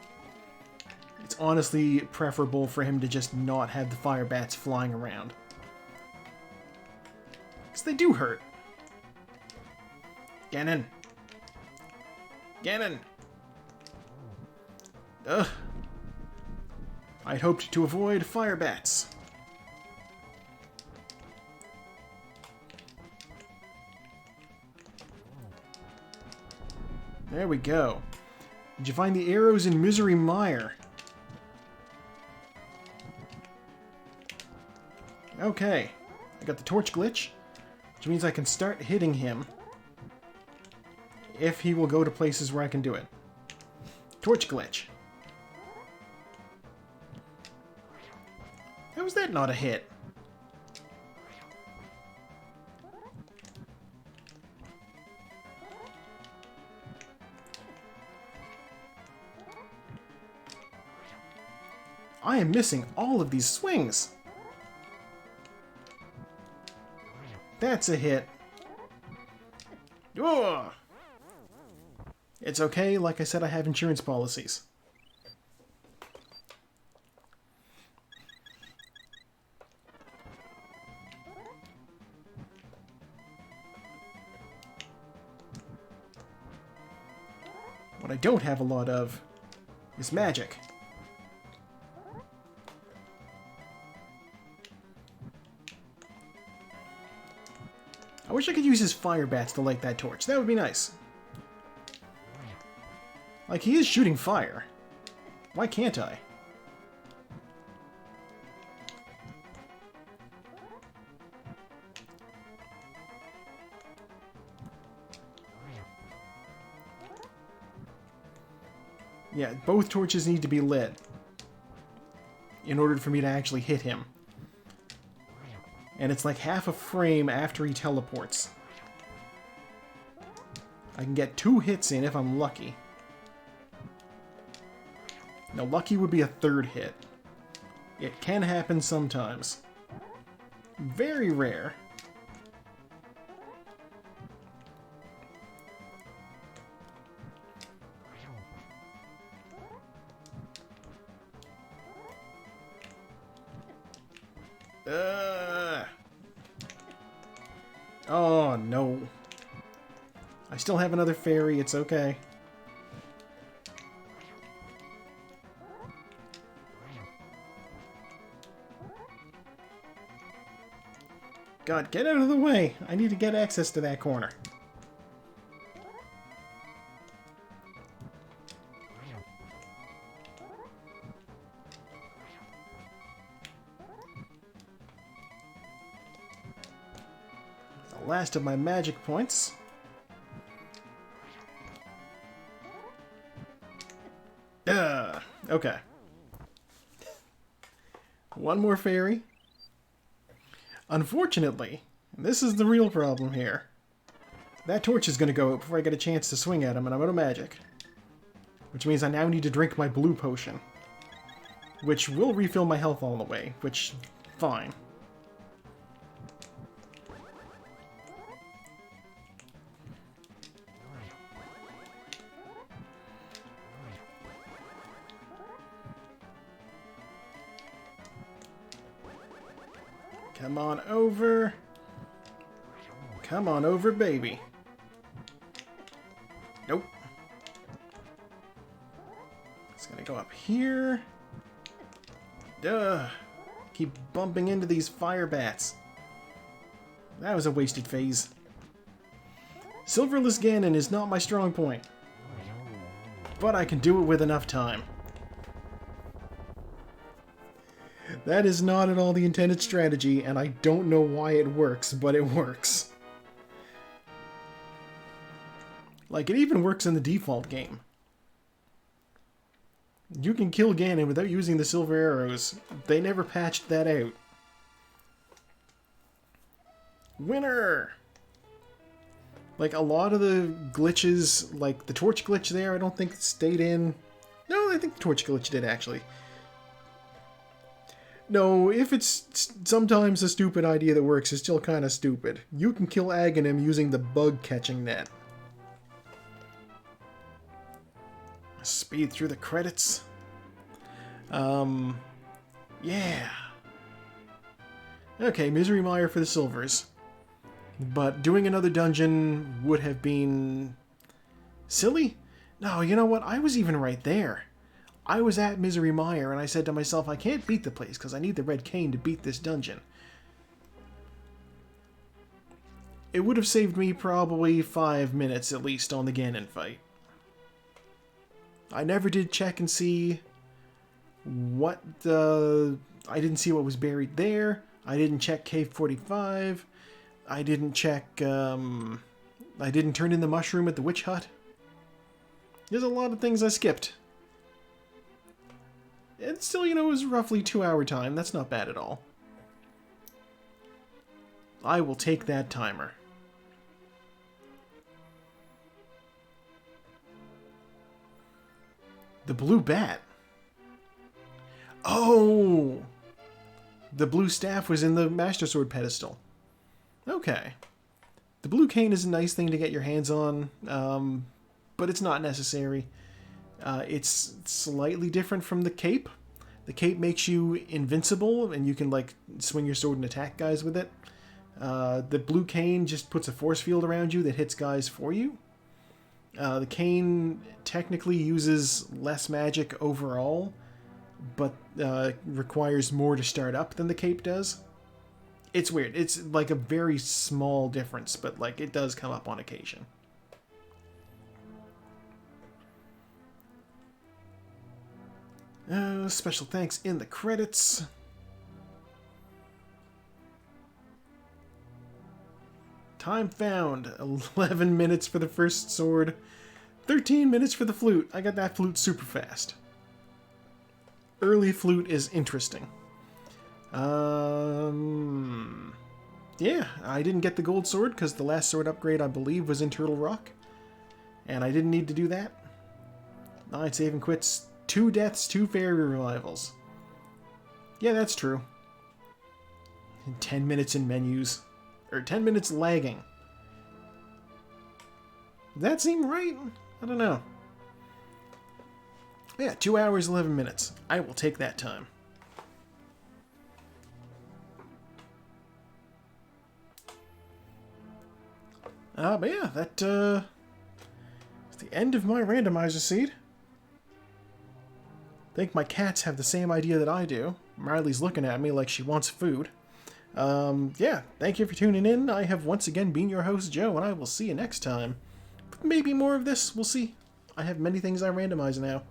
It's honestly preferable for him to just not have the fire bats flying around. Because they do hurt. Ganon. Ganon. Ugh. I'd hoped to avoid fire bats. There we go. Did you find the arrows in Misery Mire? Okay. I got the torch glitch, which means I can start hitting him if he will go to places where I can do it. Torch glitch. How is that not a hit? I am missing all of these swings. That's a hit. Ugh. It's okay, like I said, I have insurance policies. What I don't have a lot of is magic. I wish I could use his fire bats to light that torch. That would be nice. Like, he is shooting fire. Why can't I? Yeah, both torches need to be lit in order for me to actually hit him. And it's like half a frame after he teleports. I can get 2 hits in if I'm lucky. Now, lucky would be a 3rd hit. It can happen sometimes. Very rare. Oh, no. I still have another fairy, it's okay. God, get out of the way! I need to get access to that corner. The last of my magic points. Okay. One more fairy. Unfortunately, and this is the real problem here, that torch is going to go out before I get a chance to swing at him, and I'm out of magic. Which means I now need to drink my blue potion. Which will refill my health all the way, which, fine. Come on over. Come on over, baby. Nope. It's gonna go up here. Duh. Keep bumping into these fire bats. That was a wasted phase. Silverless Ganon is not my strong point. But I can do it with enough time. That is not at all the intended strategy, and I don't know why it works, but it works. Like, it even works in the default game. You can kill Ganon without using the silver arrows. They never patched that out. Winner! Like, a lot of the glitches, like the torch glitch there, I don't think stayed in. No, I think the torch glitch did, actually. No, if it's sometimes a stupid idea that works, it's still kind of stupid. You can kill Aghanim using the bug-catching net. Speed through the credits. Yeah. Okay, Misery Mire for the silvers. But doing another dungeon would have been silly? No, you know what? I was even right there. I was at Misery Mire, and I said to myself, I can't beat the place, because I need the red cane to beat this dungeon. It would have saved me probably 5 minutes, at least, on the Ganon fight. I never did check and see what I didn't see what was buried there. I didn't check Cave 45. I didn't check, I didn't turn in the mushroom at the witch hut. There's a lot of things I skipped. And still, you know, it was roughly 2-hour time. That's not bad at all. I will take that timer. The blue bat. Oh! The blue staff was in the Master Sword pedestal. Okay. The blue cane is a nice thing to get your hands on, but it's not necessary. It's slightly different from the cape. The cape makes you invincible, and you can like swing your sword and attack guys with it. The blue cane just puts a force field around you that hits guys for you. The cane technically uses less magic overall, but requires more to start up than the cape does. It's weird. It's like a very small difference, but like it does come up on occasion. Special thanks in the credits. Time found. 11 minutes for the first sword. 13 minutes for the flute. I got that flute super fast. Early flute is interesting. Yeah, I didn't get the gold sword because the last sword upgrade, I believe, was in Turtle Rock. And I didn't need to do that. I'd save and quits. 2 deaths, 2 fairy revivals. Yeah, that's true. And 10 minutes in menus. Or 10 minutes lagging. Does that seem right? I don't know. Yeah, 2 hours, 11 minutes. I will take that time. But yeah, that is the end of my randomizer seed. I think my cats have the same idea that I do. Riley's looking at me like she wants food. Yeah, thank you for tuning in. I have once again been your host, Joe, and I will see you next time. Maybe more of this, we'll see. I have many things I randomize now.